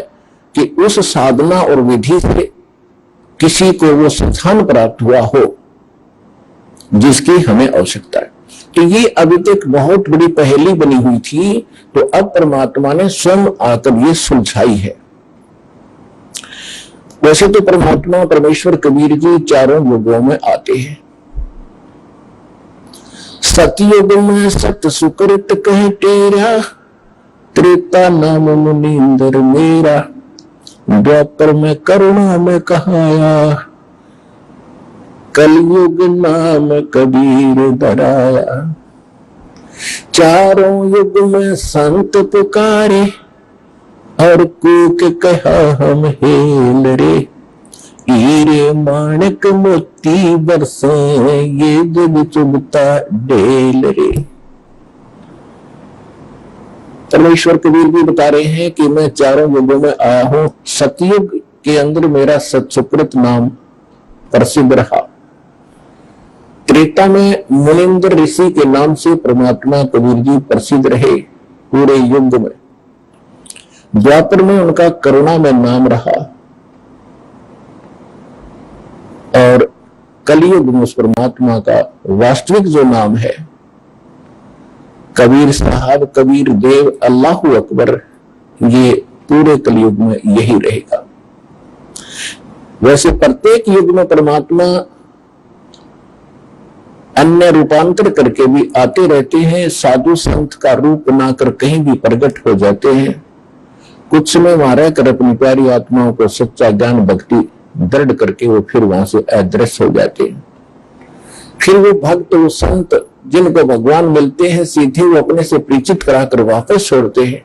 कि उस साधना और विधि से किसी को वो स्थान प्राप्त हुआ हो जिसकी हमें आवश्यकता है। तो ये अभी तक बहुत बड़ी पहेली बनी हुई थी, तो अब परमात्मा ने स्वयं आकर ये सुलझाई है। वैसे तो परमात्मा परमेश्वर कबीर जी चारों युगों में आते हैं। सतयुग में सत सुकृत कह टेरा, त्रेता नाम मुनींद्र मेरा, द्वापर में करुणा में कहाया, कलयुग नाम कबीर धराया। चारों युग में संत पुकारे, और कूक कहा हम हेल रे, हीरे माणक मोती बरसे, ये जग चुभता ढेल रे। परमेश्वर कबीर भी बता रहे हैं कि मैं चारों युगों में आया हूं। सतयुग के अंदर मेरा सत्सुकृत नाम प्रसिद्ध रहा। त्रेता में मुनींद्र ऋषि के नाम से परमात्मा कबीर जी प्रसिद्ध रहे पूरे युग में। द्वापर में उनका करुणा में नाम रहा, और कलयुग में उस परमात्मा का वास्तविक जो नाम है कबीर साहब, कबीर देव, अल्लाहू अकबर, ये पूरे कलयुग में यही रहेगा। वैसे प्रत्येक युग में परमात्मा अन्य रूपांतर करके भी आते रहते हैं, साधु संत का रूप बनाकर कहीं भी प्रकट हो जाते हैं। कुछ समय वहां रहकर अपनी प्यारी आत्माओं को सच्चा ज्ञान भक्ति दृढ़ करके वो फिर वहां से अदृश्य हो जाते हैं। फिर वो भक्त, वो संत जिनको भगवान मिलते हैं, सीधे वो अपने से परिचित कराकर वापस छोड़ते हैं।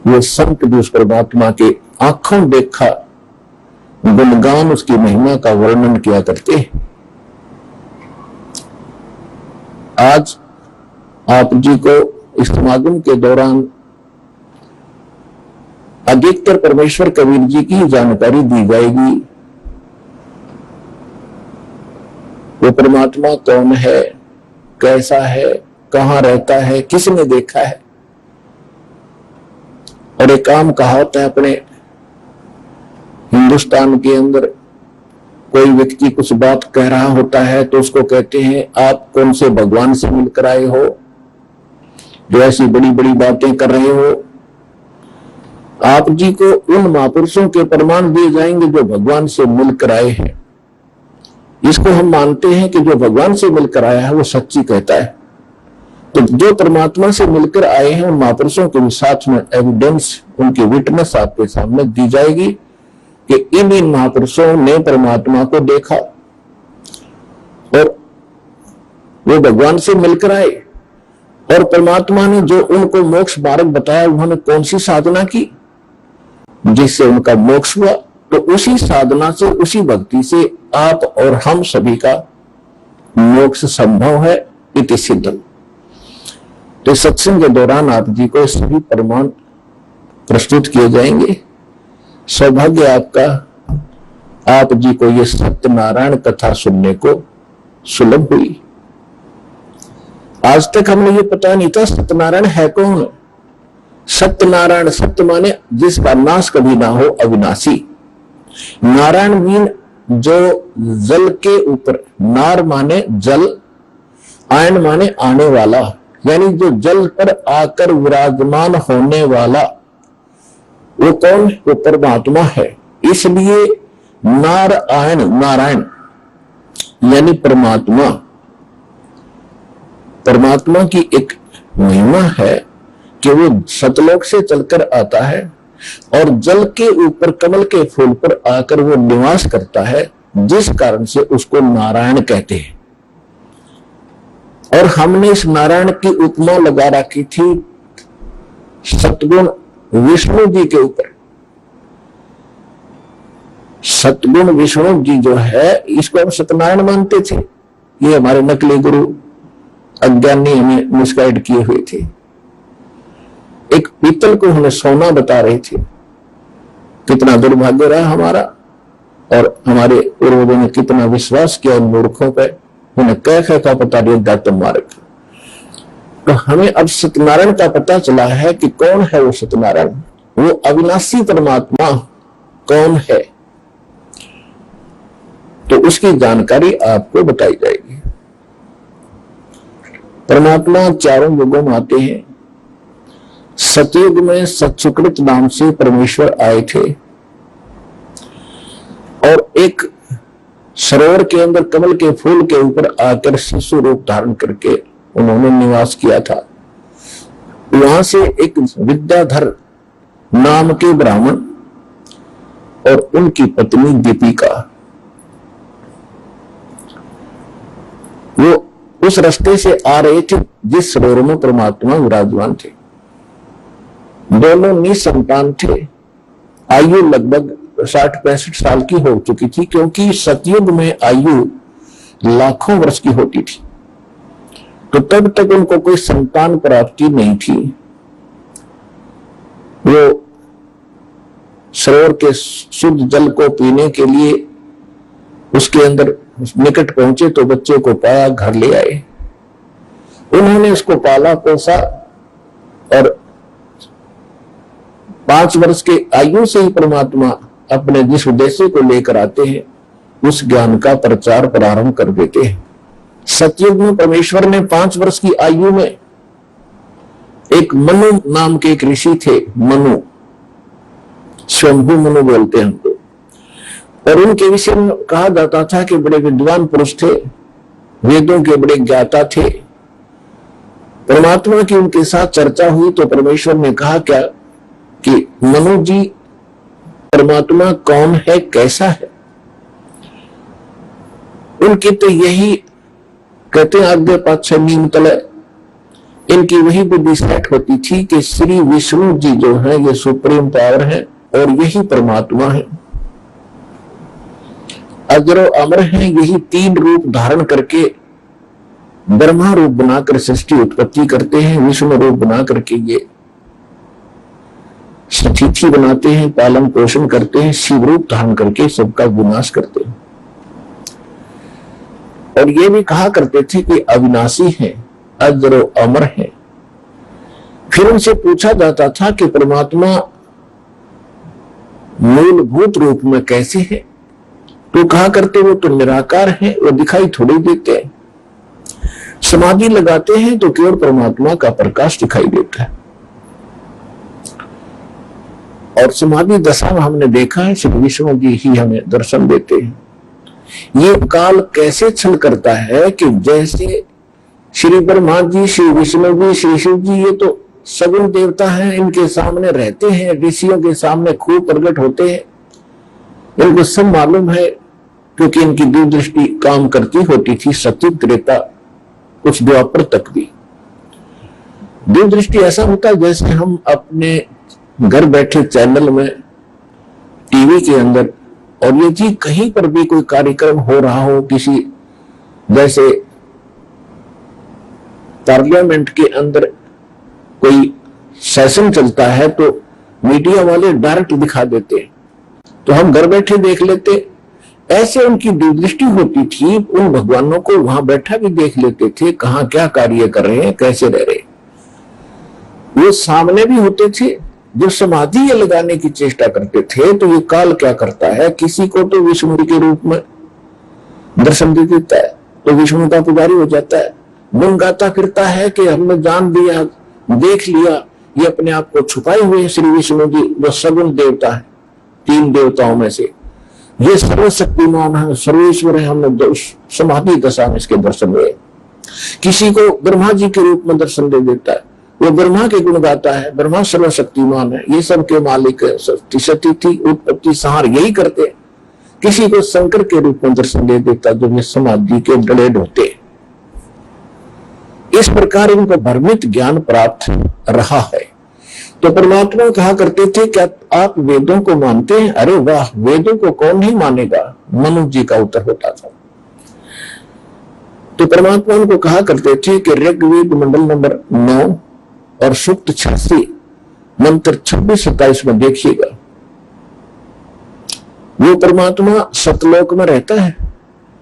वो संत भी उस परमात्मा के आंखों देखा गुणगान, उसकी महिमा का वर्णन किया करते हैं। आज आप जी को इस समागम के दौरान अधिकतर परमेश्वर कबीर जी की जानकारी दी जाएगी। वो परमात्मा कौन है, कैसा है, कहां रहता है, किसने देखा है। और एक आम कहावत है अपने हिंदुस्तान के अंदर, कोई व्यक्ति कुछ बात कह रहा होता है तो उसको कहते हैं आप कौन से भगवान से मिलकर आए हो जो ऐसी बड़ी बड़ी बातें कर रहे हो। आप जी को उन महापुरुषों के प्रमाण दिए जाएंगे जो भगवान से मिलकर आए हैं। इसको हम मानते हैं कि जो भगवान से मिलकर आया है वो सच्ची कहता है। तो जो परमात्मा से मिलकर आए हैं उन महापुरुषों के भी साथ में एविडेंस, उनकी विटनेस आपके सामने दी जाएगी कि इन महापुरुषों ने परमात्मा को देखा और वो भगवान से मिलकर आए, और परमात्मा ने जो उनको मोक्ष मार्ग बताया उन्होंने कौन सी साधना की जिससे उनका मोक्ष हुआ। तो उसी साधना से, उसी भक्ति से आप और हम सभी का मोक्ष संभव है, इति सिद्धम। तो सत्संग के दौरान आप जी को सभी प्रमाण प्रस्तुत किए जाएंगे। सौभाग्य आपका, आप जी को ये सत्यनारायण कथा सुनने को सुलभ हुई। आज तक हमने ये पता नहीं था सत्यनारायण है कौन। सत्यनारायण, सत्य माने जिसका नाश कभी ना हो, अविनाशी। नारायण मीन जो जल के ऊपर, नार माने जल, आयन माने आने वाला, यानी जो जल पर आकर विराजमान होने वाला। वो कौन? वो परमात्मा है। इसलिए नार आयन नारायण यानी परमात्मा। परमात्मा की एक महिमा है कि वो सतलोक से चलकर आता है और जल के ऊपर कमल के फूल पर आकर वो निवास करता है, जिस कारण से उसको नारायण कहते हैं। और हमने इस नारायण की उपमा लगा रखी थी सतगुण विष्णु जी के ऊपर। सतगुण विष्णु जी जो है, इसको हम सत्यनारायण मानते थे। ये हमारे नकली गुरु अज्ञानी हमें मिसगाइड किए हुए थे। एक पीतल को हमें सोना बता रहे थे। कितना दुर्भाग्य रहा हमारा और हमारे पूर्वजों ने कितना विश्वास किया उन मूर्खों पे, उन्हें कह का पता नहीं दातम मार्ग। तो हमें अब सत्यनारायण का पता चला है कि कौन है वो सत्यनारायण, वो अविनाशी परमात्मा कौन है, तो उसकी जानकारी आपको बताई जाएगी। परमात्मा चारों युगों में आते हैं। सतयुग में सत्सुकृत नाम से परमेश्वर आए थे और एक सरोवर के अंदर कमल के फूल के ऊपर आकर शिशु रूप धारण करके उन्होंने निवास किया था। वहां से एक विद्याधर नाम के ब्राह्मण और उनकी पत्नी दीपिका, वो उस रास्ते से आ रहे थे जिस सरोवर में परमात्मा विराजमान थे। दोनों निसंतान थे। आयु लगभग 60-65 साल की हो चुकी थी, क्योंकि सतयुग में आयु लाखों वर्ष की होती थी। तो तब तक उनको कोई संतान प्राप्ति नहीं थी। वो सरोवर के शुद्ध जल को पीने के लिए उसके अंदर निकट पहुंचे तो बच्चे को पाया, घर ले आए। उन्होंने उसको पाला पोसा और 5 वर्ष के आयु से ही परमात्मा अपने जिस उद्देश्य को लेकर आते हैं उस ज्ञान का प्रचार प्रारंभ कर देते हैं। सतयुग में परमेश्वर ने 5 वर्ष की आयु में एक मनु नाम के एक ऋषि थे, मनु, स्वयंभू मनु बोलते हैं हमको, और उनके विषय में कहा जाता था कि बड़े विद्वान पुरुष थे, वेदों के बड़े ज्ञाता थे। परमात्मा की उनके साथ चर्चा हुई तो परमेश्वर ने कहा क्या कि मनु जी, परमात्मा कौन है, कैसा है? उनकी तो यही कहते हैं आगे पाछे नीम तले, इनकी वही बुद्धि सेट होती थी कि श्री विष्णु जी जो है ये सुप्रीम पावर है और यही परमात्मा है, अजरो अमर है। यही 3 रूप धारण करके ब्रह्मा रूप बनाकर सृष्टि उत्पत्ति करते हैं, विष्णु रूप बना करके ये स्थिति बनाते हैं, पालन पोषण करते हैं, शिव रूप धारण करके सबका विनाश करते हैं। और ये भी कहा करते थे कि अविनाशी है, अजरो अमर है। फिर उनसे पूछा जाता था कि परमात्मा मूलभूत रूप में कैसे है, तो कहा करते वो तो निराकार है, वो दिखाई थोड़ी देते हैं। समाधि लगाते हैं तो केवल परमात्मा का प्रकाश दिखाई देता है। और समाधि दशा में हमने देखा है श्री विष्णु जी ही हमें दर्शन देते हैं। ये काल कैसे छल करता है कि जैसे श्री ब्रह्मा जी, श्री विष्णु जी, श्री शिव जी ये तो सगुण देवता हैं, इनके सामने रहते हैं, ऋषियों के सामने खूब प्रकट होते हैं, इनको सब मालूम है क्योंकि इनकी दूरदृष्टि काम करती होती थी। सतयुग त्रेता कुछ द्वापर तक भी दूरदृष्टि ऐसा होता है जैसे हम अपने घर बैठे चैनल में टीवी के अंदर, और ये जी कहीं पर भी कोई कार्यक्रम हो रहा हो, किसी जैसे पार्लियामेंट के अंदर कोई सेशन चलता है तो मीडिया वाले डायरेक्ट दिखा देते हैं, तो हम घर बैठे देख लेते। ऐसे उनकी दूरदृष्टि होती थी, उन भगवानों को वहां बैठा भी देख लेते थे, कहां क्या कार्य कर रहे हैं, कैसे रह रहे। वो सामने भी होते थे। जो समाधि ये लगाने की चेष्टा करते थे तो ये काल क्या करता है, किसी को तो विष्णु के रूप में दर्शन दे देता है तो विष्णु का पुजारी हो जाता है, गुण गाता फिरता है कि हमने जान दिया, देख लिया, ये अपने आप को छुपाए हुए श्री विष्णु जी जो सगुण देवता है, 3 देवताओं में से ये सर्वशक्तिमान है, सर्वेश्वर है। हमने समाधि दशा में इसके दर्शन हुए। किसी को ब्रह्मा जी के रूप में दर्शन दे देता है, वो ब्रह्मा के गुण गाता है, ब्रह्मा सर्वशक्तिमान है, ये सब के मालिक है, सृष्टि उत्पत्ति संहार यही करते हैं। किसी को शंकर के रूप में दर्शन दे देता जो ये समाधि के डलेड होते। इस प्रकार इनको भ्रमित ज्ञान प्राप्त रहा है। तो परमात्मा कहा करते थे क्या आप वेदों को मानते हैं? अरे वाह, वेदों को कौन नहीं मानेगा, मनु जी का उत्तर होता था। तो परमात्मा उनको कहा करते थे कि ऋग्वेद मंडल नंबर 9 और सूक्त 86 मंत्र 26-27 में देखिएगा, वो परमात्मा सतलोक में रहता है,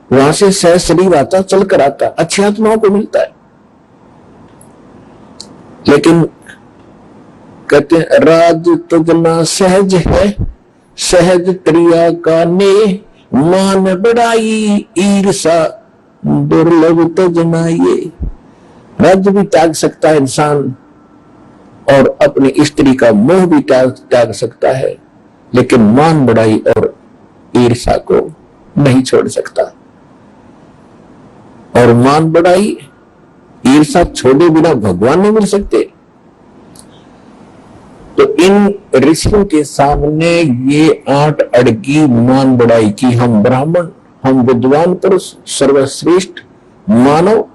वहां से सह शरीर आता, चलकर आता, अच्छी आत्माओं को मिलता है। लेकिन कहते हैं राज तुझना सहज है, सहज त्रिया का ने, मान बढ़ाई ईर्षा दुर्लभ तुझना ये। राज्य भी त्याग सकता है इंसान, और अपनी स्त्री का मोह भी त्याग सकता है, लेकिन मान बढ़ाई और ईर्षा को नहीं छोड़ सकता। और मान बढ़ाई ईर्षा छोड़े बिना भगवान नहीं मिल सकते। तो इन ऋषियों के सामने ये 8 अड़गी मान बढ़ाई की हम ब्राह्मण, हम विद्वान पुरुष, सर्वश्रेष्ठ मानव,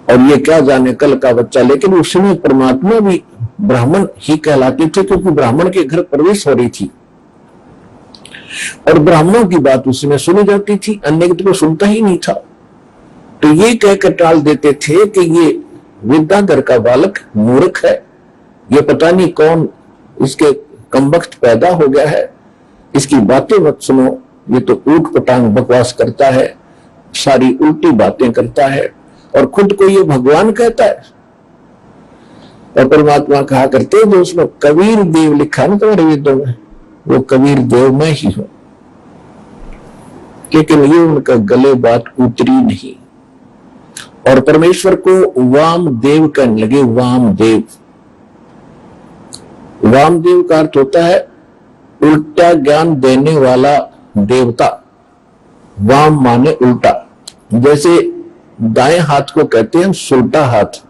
और ये क्या जाने कल का बच्चा। लेकिन उस समय परमात्मा भी ब्राह्मण ही कहलाते थे, क्योंकि ब्राह्मण के घर प्रवेश हो रही थी और ब्राह्मणों की बात उस समय सुनी जाती थी, अन्य की तो सुनता ही नहीं था। तो ये कहकर टाल देते थे कि ये विद्याधर का बालक मूर्ख है, ये पता नहीं कौन इसके कमबख्त पैदा हो गया है, इसकी बातें मत सुनो, ये तो ऊट पटांग बकवास करता है, सारी उल्टी बातें करता है, और खुद को ये भगवान कहता है। और परमात्मा कहा करते जो उसमें कबीर देव लिखा ना तुम्हारे वेदों में, वो कबीर देव मैं ही हूं। लेकिन ये उनका गले बात उतरी नहीं, और परमेश्वर को वामदेव कहने लगे। वामदेव, वामदेव का अर्थ होता है उल्टा ज्ञान देने वाला देवता। वाम माने उल्टा, जैसे दाएं हाथ को कहते हैं सुल्टा हाथ,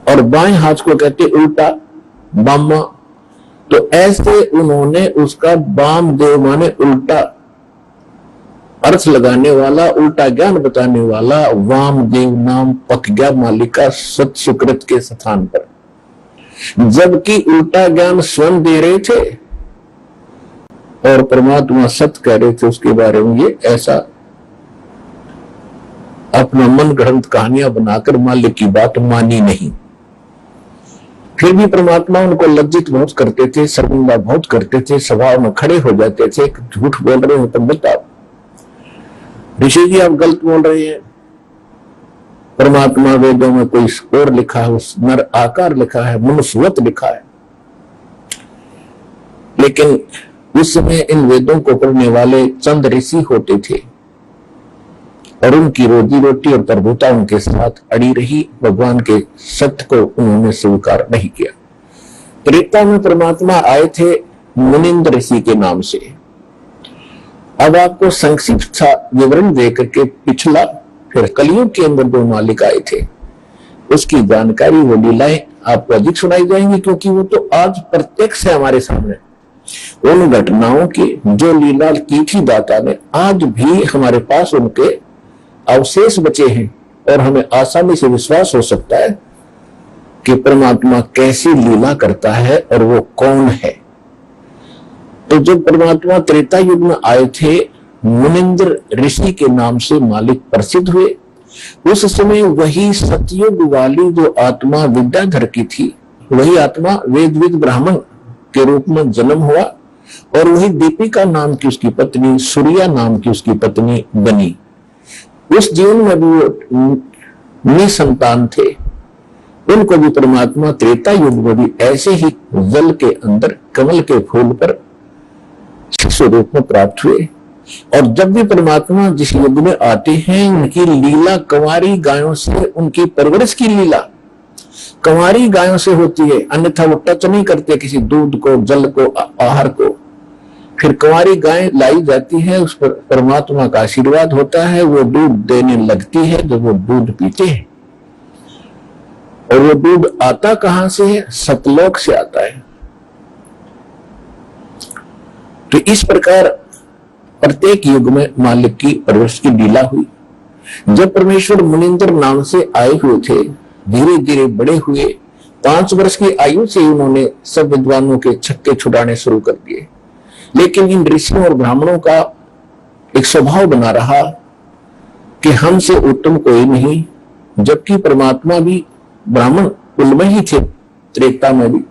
और बाएं हाथ को कहते हैं उल्टा बामा। तो ऐसे उन्होंने उसका वामदेव माने उल्टा अर्थ लगाने वाला, उल्टा ज्ञान बताने वाला वामदेव नाम पक गया मालिका सत सुकृत के स्थान पर, जबकि उल्टा ज्ञान स्वयं दे रहे थे और परमात्मा सत्य कह रहे थे उसके बारे में। ये ऐसा अपना मन गढ़ंत कहानियां बनाकर मालिक की बात मानी नहीं। फिर भी परमात्मा उनको लज्जित बहुत करते थे, शर्मिंदा बहुत करते थे, सभा में खड़े हो जाते थे, झूठ बोल रहे हो तो बताओ ऋषि जी आप गलत बोल रहे हैं। परमात्मा वेदों में कोई और लिखा है, उस नर आकार लिखा है, मनुष्यवत लिखा है। लेकिन उस समय इन वेदों को पढ़ने वाले चंद ऋषि होते थे और उनकी रोजी रोटी और प्रभुता उनके साथ अड़ी रही। भगवान के सत्य को उन्होंने स्वीकार नहीं किया। त्रेता में परमात्मा आए थे मुनिंद्र ऋषि के नाम से। अब आपको संक्षिप्त विवरण देकर के पिछला फिर कलियुग के अंदर जो मालिक आए थे उसकी जानकारी, वो लीलाएं आपको अधिक सुनाई जाएंगी, क्योंकि वो तो आज प्रत्यक्ष है हमारे सामने। उन घटनाओं की जो लीला की थी दाता ने, आज भी हमारे पास उनके अवशेष बचे हैं और हमें आसानी से विश्वास हो सकता है कि परमात्मा कैसी लीला करता है और वो कौन है। तो जब परमात्मा त्रेता युग में आए थे, मुनिंद्र ऋषि के नाम से मालिक प्रसिद्ध हुए। उस समय वही सतयुग वाली जो आत्मा विद्याधर की थी, वही आत्मा वेदविद ब्राह्मण के रूप में जन्म हुआ, और वही दीपिका नाम की उसकी पत्नी, सूर्या नाम की उसकी पत्नी बनी। उस जीवन में भी वो निसंतान थे। उनको भी परमात्मा त्रेता युग में भी ऐसे ही जल के अंदर कमल के फूल पर शिशु रूप में प्राप्त हुए। और जब भी परमात्मा जिस युग में आते हैं, उनकी लीला कंवारी गायों से, उनकी परवरिश की लीला कंवारी गायों से होती है, अन्यथा वो टच नहीं करते किसी दूध को, जल को, आहार को। फिर कंवारी गाय लाई जाती है, उस पर परमात्मा का आशीर्वाद होता है, वो दूध देने लगती है जब वो दूध पीते हैं। और वो दूध आता कहां से है? सतलोक से आता है। तो इस प्रकार प्रत्येक युग में मालिक की परवरिश की लीला हुई। जब परमेश्वर मुनिंद्र नाम से आए हुए थे, धीरे धीरे बड़े हुए। 5 वर्ष की आयु से उन्होंने सब विद्वानों के छक्के छुड़ाने शुरू कर दिए। लेकिन इन ऋषियों और ब्राह्मणों का एक स्वभाव बना रहा कि हमसे उत्तम कोई नहीं, जबकि परमात्मा भी ब्राह्मण कुल में ही थे, त्रेता में भी।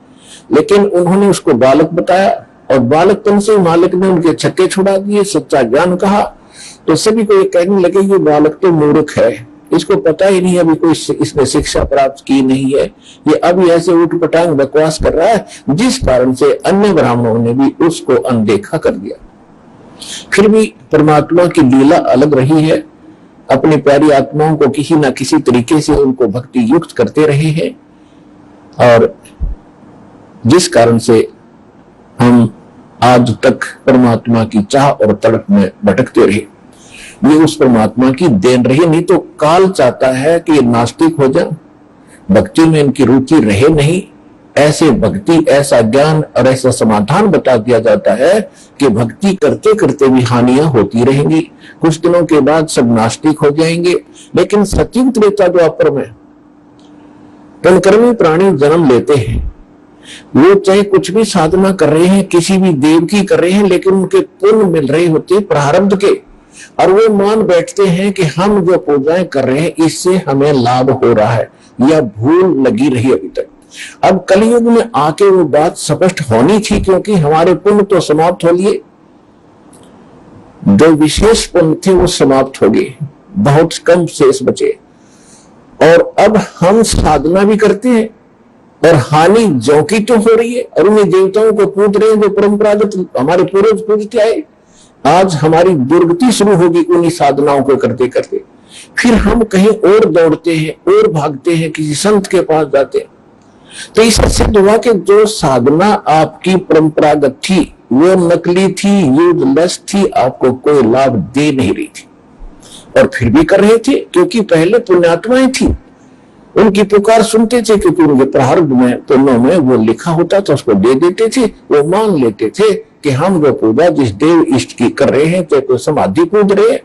लेकिन उन्होंने उसको बालक बताया और बालकपन से मालिक ने उनके छक्के छुड़ा दिए, सच्चा ज्ञान कहा, तो सभी को ये कहने लगे ये बालक तो मूर्ख है, इसको पता ही नहीं, अभी कोई इसने शिक्षा प्राप्त की नहीं है, ये अभी ऐसे उठपटांग बकवास कर रहा है, जिस कारण से अन्य ब्राह्मणों ने भी उसको अनदेखा कर दिया। फिर भी परमात्मा की लीला अलग रही है, अपनी प्यारी आत्माओं को किसी ना किसी तरीके से उनको भक्ति युक्त करते रहे हैं, और जिस कारण से हम आज तक परमात्मा की चाह और तड़प में भटकते रहे। ये उस परमात्मा की देन रही, नहीं तो काल चाहता है कि ये नास्तिक हो जाए, भक्ति में इनकी रुचि रहे नहीं। ऐसे भक्ति, ऐसा ज्ञान और ऐसा समाधान बता दिया जाता है कि भक्ति करते करते भी हानियां होती रहेंगी, कुछ दिनों के बाद सब नास्तिक हो जाएंगे। लेकिन सतयुग त्रेता द्वापर में कर्मकर्मी प्राणी जन्म लेते हैं, वो चाहे कुछ भी साधना कर रहे हैं, किसी भी देव की कर रहे हैं, लेकिन उनके पुण्य मिल रहे होते प्रारब्ध के, और वो मान बैठते हैं कि हम जो पूजाएं कर रहे हैं इससे हमें लाभ हो रहा है, या भूल लगी रही अभी तक। अब कलयुग में आके वो बात स्पष्ट होनी थी, क्योंकि हमारे पुण्य तो समाप्त हो लिए, जो विशेष पुण्य थे वो समाप्त हो गए, बहुत कम शेष बचे, और अब हम साधना भी करते हैं और हानि जो की तो हो रही है, और उन्हीं देवताओं को पूज रहे हैं जो परंपरागत हमारे पूर्वज पूजते आए। आज हमारी दुर्गति शुरू होगी उन्हीं साधनाओं को करते करते। फिर हम कहीं और दौड़ते हैं और भागते हैं, किसी संत के पास जाते हैं। तो इससे सिद्ध हुआ कि जो साधना आपकी परंपरागत थी वो नकली थी, यूजलेस थी, आपको कोई लाभ दे नहीं रही थी, और फिर भी कर रहे थे, क्योंकि पहले पुण्यात्माएं थी, उनकी पुकार सुनते थे, क्योंकि उनके प्रारब्ध में पुण्यों में वो लिखा होता था, उसको दे देते थे। वो मान लेते थे कि हम जो पूजा जिस देव इष्ट की कर रहे हैं, चाहे कोई समाधि पूज रहे हैं,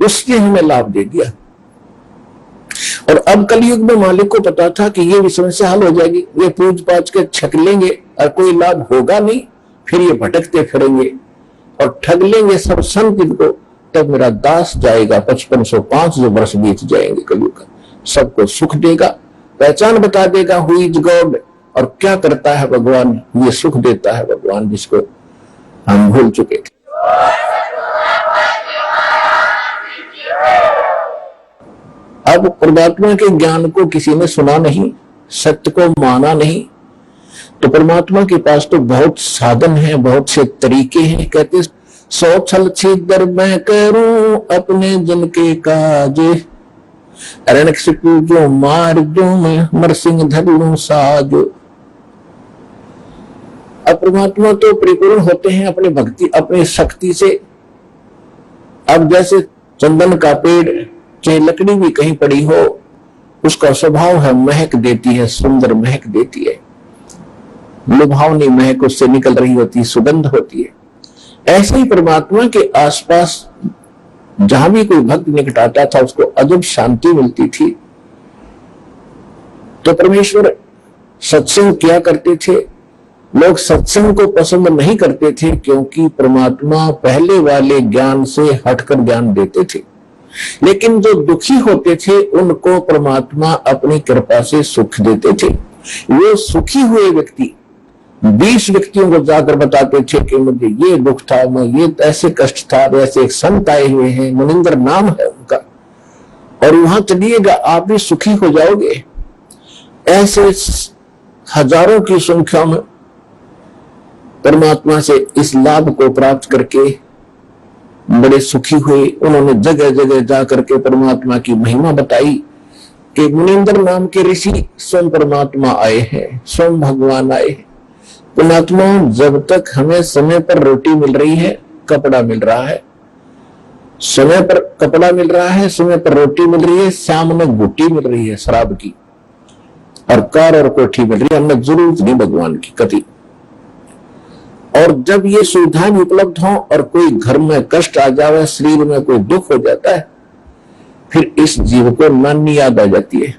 उसने हमें लाभ दे दिया। और अब कलयुग में मालिक को पता था कि ये भी समस्या हल हो जाएगी, वे पूज पाज के छक लेंगे और कोई लाभ होगा नहीं, फिर ये भटकते फिरेंगे और ठग लेंगे सब संत इनको, तब मेरा दास जाएगा 5505 जो वर्ष बीत जाएंगे कलयुग का, सबको सुख देगा, पहचान बता देगा हु इज गॉड, और क्या करता है भगवान, ये सुख देता है भगवान जिसको हम भूल चुके थे। अब परमात्मा के ज्ञान को किसी ने सुना नहीं, सत्य को माना नहीं, तो परमात्मा के पास तो बहुत साधन है, बहुत से तरीके हैं। कहते 100 छल छिद्र मैं करूं अपने जन के काज, जो मार जो मैं मर सिंह धरू साज। अब परमात्मा तो परिपूर्ण होते हैं अपनी भक्ति, अपनी शक्ति से। अब जैसे चंदन का पेड़, चाहे लकड़ी भी कहीं पड़ी हो, उसका स्वभाव है महक देती है, सुंदर महक देती है, लुभावनी महक उससे निकल रही होती है, सुगंध होती है। ऐसे ही परमात्मा के आसपास जहां भी कोई भक्त निकट आता था उसको अजब शांति मिलती थी। तो परमेश्वर सत्संग किया करते थे। लोग सत्संग को पसंद नहीं करते थे, क्योंकि परमात्मा पहले वाले ज्ञान से हटकर ज्ञान देते थे। लेकिन जो दुखी होते थे उनको परमात्मा अपनी कृपा से सुख देते थे। वो सुखी हुए व्यक्ति 20 व्यक्तियों को जाकर बताते थे कि मुझे ये दुख था, मैं ये ऐसे कष्ट था, ऐसे एक संत आए हुए हैं, मुनिंदर नाम है उनका, और वहां चलिएगा आप भी सुखी हो जाओगे। ऐसे हजारों की संख्या में परमात्मा से इस लाभ को प्राप्त करके बड़े सुखी हुए। उन्होंने जगह जगह जाकर के परमात्मा की महिमा बताई कि मुनिंदर नाम के ऋषि स्वयं परमात्मा आए हैं, स्वयं भगवान आए हैं। पुण्यात्मा, जब तक हमें समय पर रोटी मिल रही है, कपड़ा मिल रहा है, समय पर कपड़ा मिल रहा है, समय पर रोटी मिल रही है, शाम में गुट्टी मिल रही है शराब की, और कार और कोठी मिल रही है, हमें जरूरत नहीं भगवान की कति। और जब ये सुविधाएं उपलब्ध हो और कोई घर में कष्ट आ जाए, शरीर में कोई दुख हो जाता है, फिर इस जीव को नानी याद आ जाती है,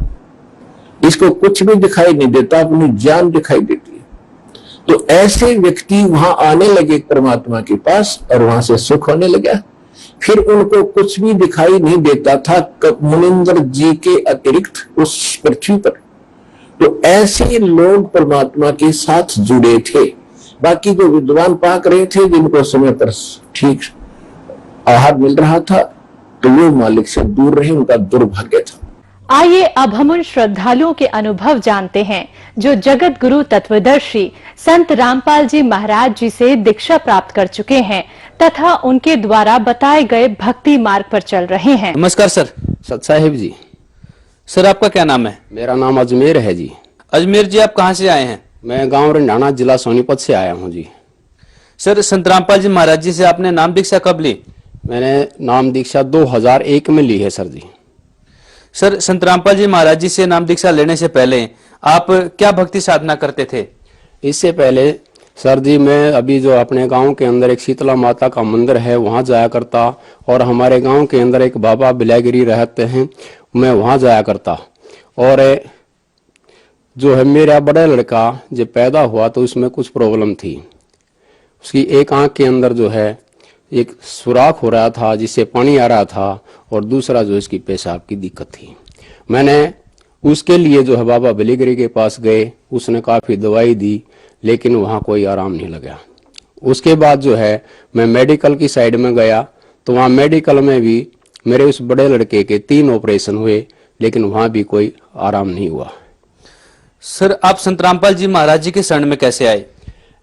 इसको कुछ भी दिखाई नहीं देता, अपनी जान दिखाई देती है। तो ऐसे व्यक्ति वहां आने लगे परमात्मा के पास, और वहां से सुख होने लगा। फिर उनको कुछ भी दिखाई नहीं देता था मुनिंदर जी के अतिरिक्त उस पृथ्वी पर। तो ऐसे लोग परमात्मा के साथ जुड़े थे, बाकी जो विद्वान पाक रहे थे, जिनको समय पर ठीक आहार मिल रहा था, तो वो मालिक से दूर रहे, उनका दुर्भाग्य था। आइए अब हम उन श्रद्धालुओं के अनुभव जानते हैं जो जगत गुरु तत्वदर्शी संत रामपाल जी महाराज जी से दीक्षा प्राप्त कर चुके हैं तथा उनके द्वारा बताए गए भक्ति मार्ग पर चल रहे हैं। नमस्कार सर। सत साहिब जी। सर आपका क्या नाम है? मेरा नाम अजमेर है जी। अजमेर जी, आप कहाँ से आए हैं? मैं गांव रंडाना, जिला सोनीपत से आया हूँ जी। सर, संत रामपाल जी महाराज जी से आपने नाम दीक्षा कब ली? मैंने नाम दीक्षा 2001 में ली है सर जी। सर, संत रामपाल जी महाराज जी से नाम दीक्षा लेने से पहले आप क्या भक्ति साधना करते थे? इससे पहले सर जी मैं अभी जो अपने गांव के अंदर एक शीतला माता का मंदिर है वहां जाया करता, और हमारे गांव के अंदर एक बाबा बिलागिरी रहते हैं, मैं वहां जाया करता। और जो है मेरा बड़ा लड़का जब पैदा हुआ तो उसमें कुछ प्रॉब्लम थी। उसकी एक आंख के अंदर जो है एक सुराख हो रहा था जिससे पानी आ रहा था, और दूसरा जो इसकी पेशाब की दिक्कत थी। मैंने उसके लिए जो है बाबा बिलागिरी के पास गए, उसने काफी दवाई दी, लेकिन वहां कोई आराम नहीं लगा। उसके बाद जो है मैं मेडिकल की साइड में गया, तो वहां मेडिकल में भी मेरे उस बड़े लड़के के 3 ऑपरेशन हुए, लेकिन वहां भी कोई आराम नहीं हुआ। सर, आप संत रामपाल जी महाराज जी के शरण में कैसे आए?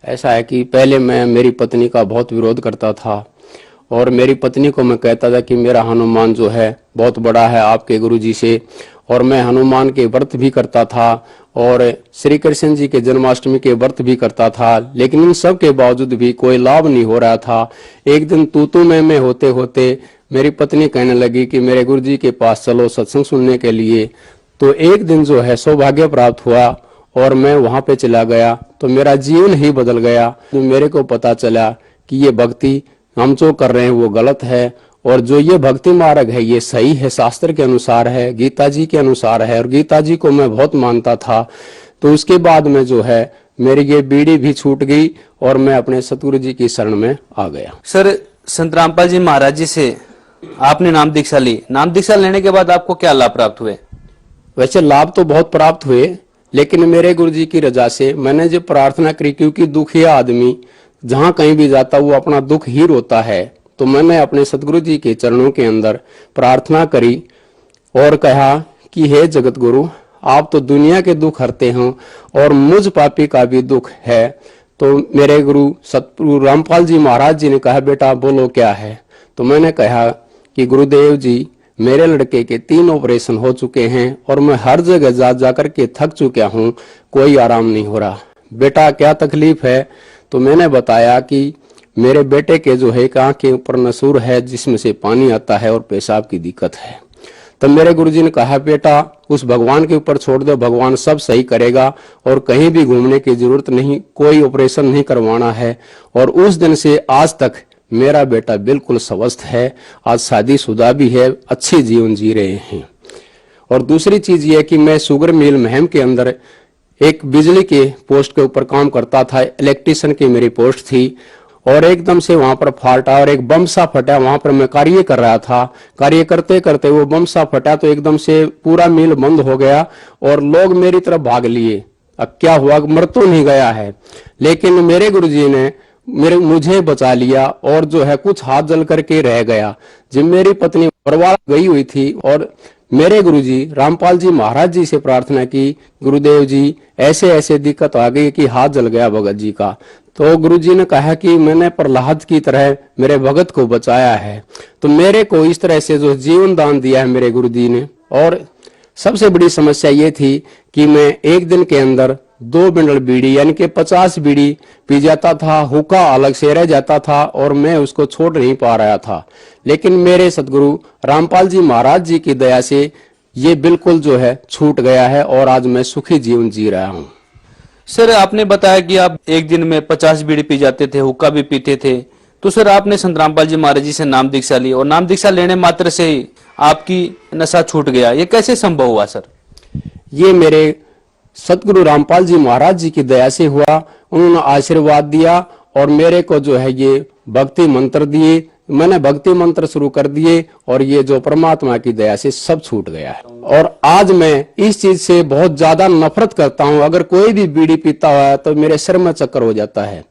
ऐसा है कि पहले मैं मेरी पत्नी का बहुत विरोध करता था, और मेरी पत्नी को मैं कहता था कि मेरा हनुमान जो है बहुत बड़ा है आपके गुरुजी से, और मैं हनुमान के व्रत भी करता था और श्री कृष्ण जी के जन्माष्टमी के व्रत भी करता था, लेकिन इन सब के बावजूद भी कोई लाभ नहीं हो रहा था। एक दिन तू में होते होते मेरी पत्नी कहने लगी कि मेरे गुरुजी के पास चलो सत्संग सुनने के लिए। तो एक दिन जो है सौभाग्य प्राप्त हुआ और मैं वहां पे चला गया, तो मेरा जीवन ही बदल गया। तो मेरे को पता चला कि ये भक्ति हम जो कर रहे हैं वो गलत है, और जो ये भक्ति मार्ग है ये सही है, शास्त्र के अनुसार है, गीता जी के अनुसार है, और गीता जी को मैं बहुत मानता था। तो उसके बाद में जो है मेरी ये बीड़ी भी छूट गई और मैं अपने सतगुरु जी की शरण में आ गया। सर, संत रामपाल जी महाराज जी से आपने नाम दीक्षा ली। नाम दीक्षा लेने के बाद आपको क्या लाभ प्राप्त हुए? वैसे लाभ तो बहुत प्राप्त हुए, लेकिन मेरे गुरु जी की रजा से मैंने जो प्रार्थना करी, क्योंकि दुखिया आदमी जहां कहीं भी जाता वो अपना दुख ही रोता है, तो मैंने अपने सतगुरु जी के चरणों के अंदर प्रार्थना करी और कहा कि हे जगत गुरु, आप तो दुनिया के दुख हरते हो और मुझ पापी का भी दुख है। तो मेरे गुरु सतगुरु रामपाल जी महाराज जी ने कहा, बेटा बोलो क्या है? तो मैंने कहा कि गुरुदेव जी, मेरे लड़के के 3 ऑपरेशन हो चुके हैं और मैं हर जगह जा जाकर के थक चुका हूँ, कोई आराम नहीं हो रहा। बेटा क्या तकलीफ है? तो मैंने बताया कि मेरे बेटे के जो है एक आंख के ऊपर नसूर है जिसमें से पानी आता है और पेशाब की दिक्कत है। तब मेरे गुरुजी ने कहा, बेटा उस भगवान के ऊपर छोड़ दो, भगवान सब सही करेगा और कहीं भी घूमने की जरूरत नहीं, कोई ऑपरेशन नहीं करवाना है। और उस दिन से आज तक मेरा बेटा बिल्कुल स्वस्थ है, आज शादीशुदा भी है, अच्छी जीवन जी रहे हैं। और दूसरी चीज ये कि मैं शुगर मिल महम के अंदर एक बिजली के पोस्ट के ऊपर काम करता था, इलेक्ट्रिशियन की मेरी पोस्ट थी, और एकदम से वहां पर फॉल्ट आया और एक बम सा फटा। वहां पर मैं कार्य कर रहा था, कार्य करते करते वो बम सा फटा तो एकदम से पूरा मिल बंद हो गया और लोग मेरी तरफ भाग लिए। अब क्या हुआ, मर तो नहीं गया है, लेकिन मेरे गुरुजी ने मुझे बचा लिया और जो है कुछ हाथ जल करके रह गया। जब मेरी पत्नी परवार गई हुई थी और मेरे गुरुजी रामपाल जी महाराज जी से प्रार्थना की, गुरुदेव जी ऐसे ऐसे दिक्कत आ गई कि हाथ जल गया भगत जी का। तो गुरुजी ने कहा कि मैंने प्रहलाद की तरह मेरे भगत को बचाया है। तो मेरे को इस तरह से जो जीवन दान दिया है मेरे गुरुजी ने। और सबसे बड़ी समस्या ये थी कि मैं एक दिन के अंदर 2 बंडल बीड़ी यानी कि 50 बीड़ी पी जाता था, हुक्का अलग से रह जाता था और मैं उसको छोड़ नहीं पा रहा था। लेकिन मेरे सतगुरु रामपाल जी महाराज जी की दया से ये बिल्कुल जो है छूट गया है और आज मैं सुखी जीवन जी रहा हूँ। सर, आपने बताया कि आप एक दिन में 50 बीड़ी पी जाते थे, हुक्का भी पीते थे। तो सर, आपने संत रामपाल जी महाराज जी से नाम दीक्षा ली और नाम दीक्षा लेने मात्र से ही आपकी नशा छूट गया, ये कैसे संभव हुआ सर? ये मेरे सतगुरु रामपाल जी महाराज जी की दया से हुआ। उन्होंने आशीर्वाद दिया और मेरे को जो है ये भक्ति मंत्र दिए। मैंने भक्ति मंत्र शुरू कर दिए और ये जो परमात्मा की दया से सब छूट गया है। और आज मैं इस चीज से बहुत ज्यादा नफरत करता हूँ। अगर कोई भी बीड़ी पीता हुआ है तो मेरे सिर में चक्कर हो जाता है।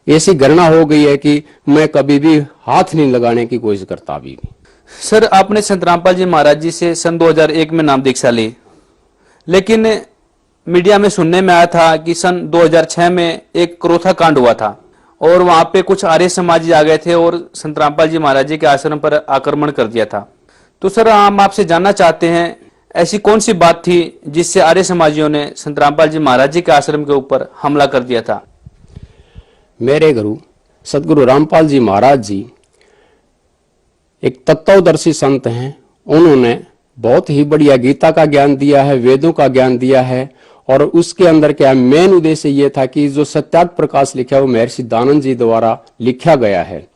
ऐसी घृणा हो गई है कि मैं कभी भी हाथ नहीं लगाने की कोशिश करता अभी भी। सर, आपने संत रामपाल जी महाराज जी से सन 2001 में नाम दीक्षा ली, लेकिन मीडिया में सुनने में आया था कि सन 2006 में एक क्रोथा कांड हुआ था और वहां पे कुछ आर्य समाजी आ गए थे और संत रामपाल जी महाराज जी के आश्रम पर आक्रमण कर दिया था। तो सर, हम आपसे जानना चाहते हैं, ऐसी कौन सी बात थी जिससे आर्य समाजियों ने संत रामपाल जी महाराज जी के आश्रम के ऊपर हमला कर दिया था? मेरे गुरु सदगुरु रामपाल जी महाराज जी एक तत्वदर्शी संत हैं। उन्होंने बहुत ही बढ़िया गीता का ज्ञान दिया है, वेदों का ज्ञान दिया है, और उसके अंदर क्या मेन उद्देश्य ये था कि जो सत्यार्थ प्रकाश लिखा है वो महर्षि दानंद जी द्वारा लिखा गया है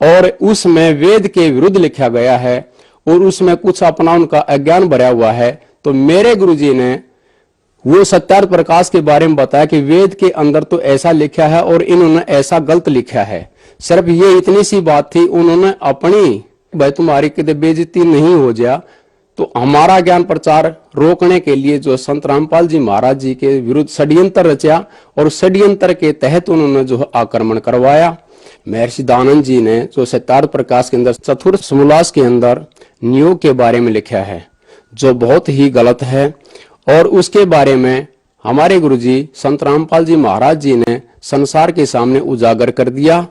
और उसमें वेद के विरुद्ध लिखा गया है और उसमें कुछ अपना उनका अज्ञान भरा हुआ है। तो मेरे गुरुजी ने वो सत्यार्थ प्रकाश के बारे में बताया कि वेद के अंदर तो ऐसा लिखा है और इन्होंने ऐसा गलत लिखा है। सिर्फ ये इतनी सी बात थी, उन्होंने अपनी भाई तुम्हारी कितने बेइज्जती नहीं हो जाए तो हमारा ज्ञान प्रचार रोकने के लिए जो संत रामपाल जी महाराज जी के विरुद्ध षड्यंत्र रचा और षड्यंत्र के तहत उन्होंने जो आक्रमण करवाया। महर्षि दानंद जी ने जो सत्यार्थ प्रकाश के अंदर चतुर्थ समोल्लास के अंदर नियोग के बारे में लिखा है जो बहुत ही गलत है और उसके बारे में हमारे गुरुजी संत रामपाल जी महाराज जी ने संसार के सामने उजागर कर दिया।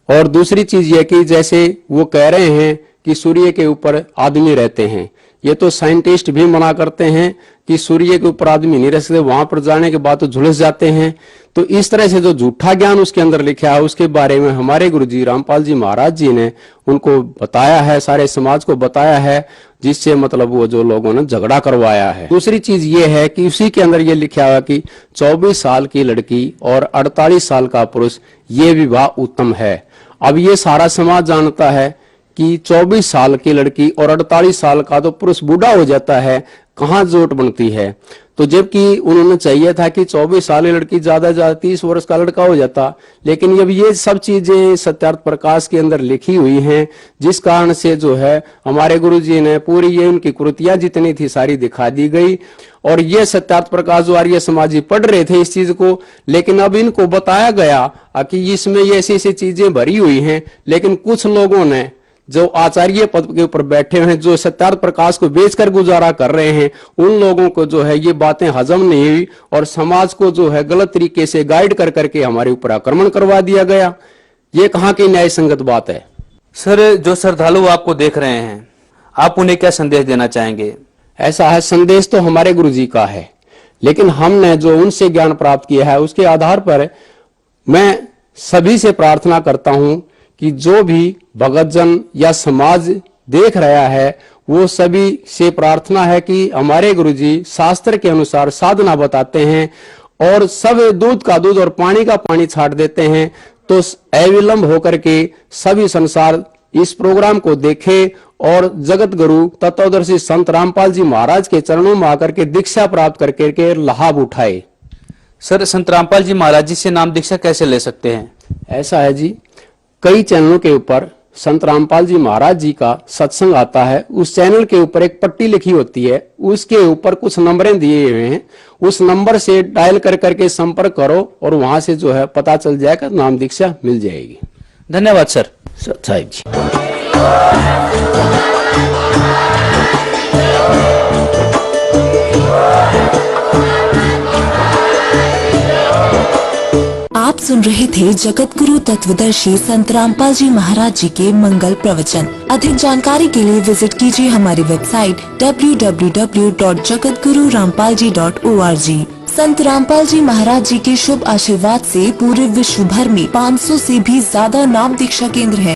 और दूसरी चीज यह कि जैसे वो कह रहे हैं कि सूर्य के ऊपर आदमी रहते हैं, ये तो साइंटिस्ट भी मना करते हैं कि सूर्य के ऊपर आदमी नहीं रह सकते, वहां पर जाने के बाद तो झुलस जाते हैं। तो इस तरह से जो झूठा ज्ञान उसके अंदर लिखा है उसके बारे में हमारे गुरुजी रामपाल जी महाराज जी ने उनको बताया है, सारे समाज को बताया है, जिससे मतलब वो जो लोगों ने झगड़ा करवाया है। दूसरी चीज ये है कि उसी के अंदर ये लिखा हुआ कि 24 साल की लड़की और 48 साल का पुरुष ये विवाह उत्तम है। अब ये सारा समाज जानता है कि 24 साल की लड़की और 48 साल का तो पुरुष बूढ़ा हो जाता है, कहाँ जोट बनती है। तो जबकि उन्होंने चाहिए था कि 24 साल की लड़की ज्यादा 30 वर्ष का लड़का हो जाता, लेकिन अब ये सब चीजें सत्यार्थ प्रकाश के अंदर लिखी हुई हैं, जिस कारण से जो है हमारे गुरुजी ने पूरी ये उनकी कृतियां जितनी थी सारी दिखा दी गई। और ये सत्यार्थ प्रकाश जो आर्य समाजी पढ़ रहे थे इस चीज को, लेकिन अब इनको बताया गया कि इसमें ये ऐसी ऐसी चीजें भरी हुई हैं, लेकिन कुछ लोगों ने जो आचार्य पद के ऊपर बैठे हैं, जो सत्यार्थ प्रकाश को बेचकर गुजारा कर रहे हैं, उन लोगों को जो है ये बातें हजम नहीं हुई और समाज को जो है गलत तरीके से गाइड कर करके हमारे ऊपर आक्रमण करवा दिया गया। ये कहाँ की न्याय संगत बात है? सर, जो श्रद्धालु आपको देख रहे हैं, आप उन्हें क्या संदेश देना चाहेंगे? ऐसा है, संदेश तो हमारे गुरुजी का है, लेकिन हमने जो उनसे ज्ञान प्राप्त किया है उसके आधार पर मैं सभी से प्रार्थना करता हूं कि जो भी भगतजन या समाज देख रहा है वो सभी से प्रार्थना है कि हमारे गुरुजी शास्त्र के अनुसार साधना बताते हैं और सब दूध का दूध और पानी का पानी छाट देते हैं। तो अविलंब होकर के सभी संसार इस प्रोग्राम को देखे और जगत गुरु तत्वदर्शी संत रामपाल जी महाराज के चरणों में आकर के दीक्षा प्राप्त करके लाभ उठाए। सर, संत रामपाल जी महाराज जी से नाम दीक्षा कैसे ले सकते हैं? ऐसा है जी, कई चैनलों के ऊपर संत रामपाल जी महाराज जी का सत्संग आता है, उस चैनल के ऊपर एक पट्टी लिखी होती है, उसके ऊपर कुछ नंबरें दिए हुए हैं, उस नंबर से डायल कर करके संपर्क करो और वहां से जो है पता चल जाएगा, नाम दीक्षा मिल जाएगी। धन्यवाद सर। साहिब जी। आप सुन रहे थे जगत गुरु तत्वदर्शी संत रामपाल जी महाराज जी के मंगल प्रवचन। अधिक जानकारी के लिए विजिट कीजिए हमारी वेबसाइट www.jagatgururampalji.org। संत रामपाल जी महाराज जी के शुभ आशीर्वाद से पूरे विश्व भर में 500 से भी ज्यादा नाम दीक्षा केंद्र हैं।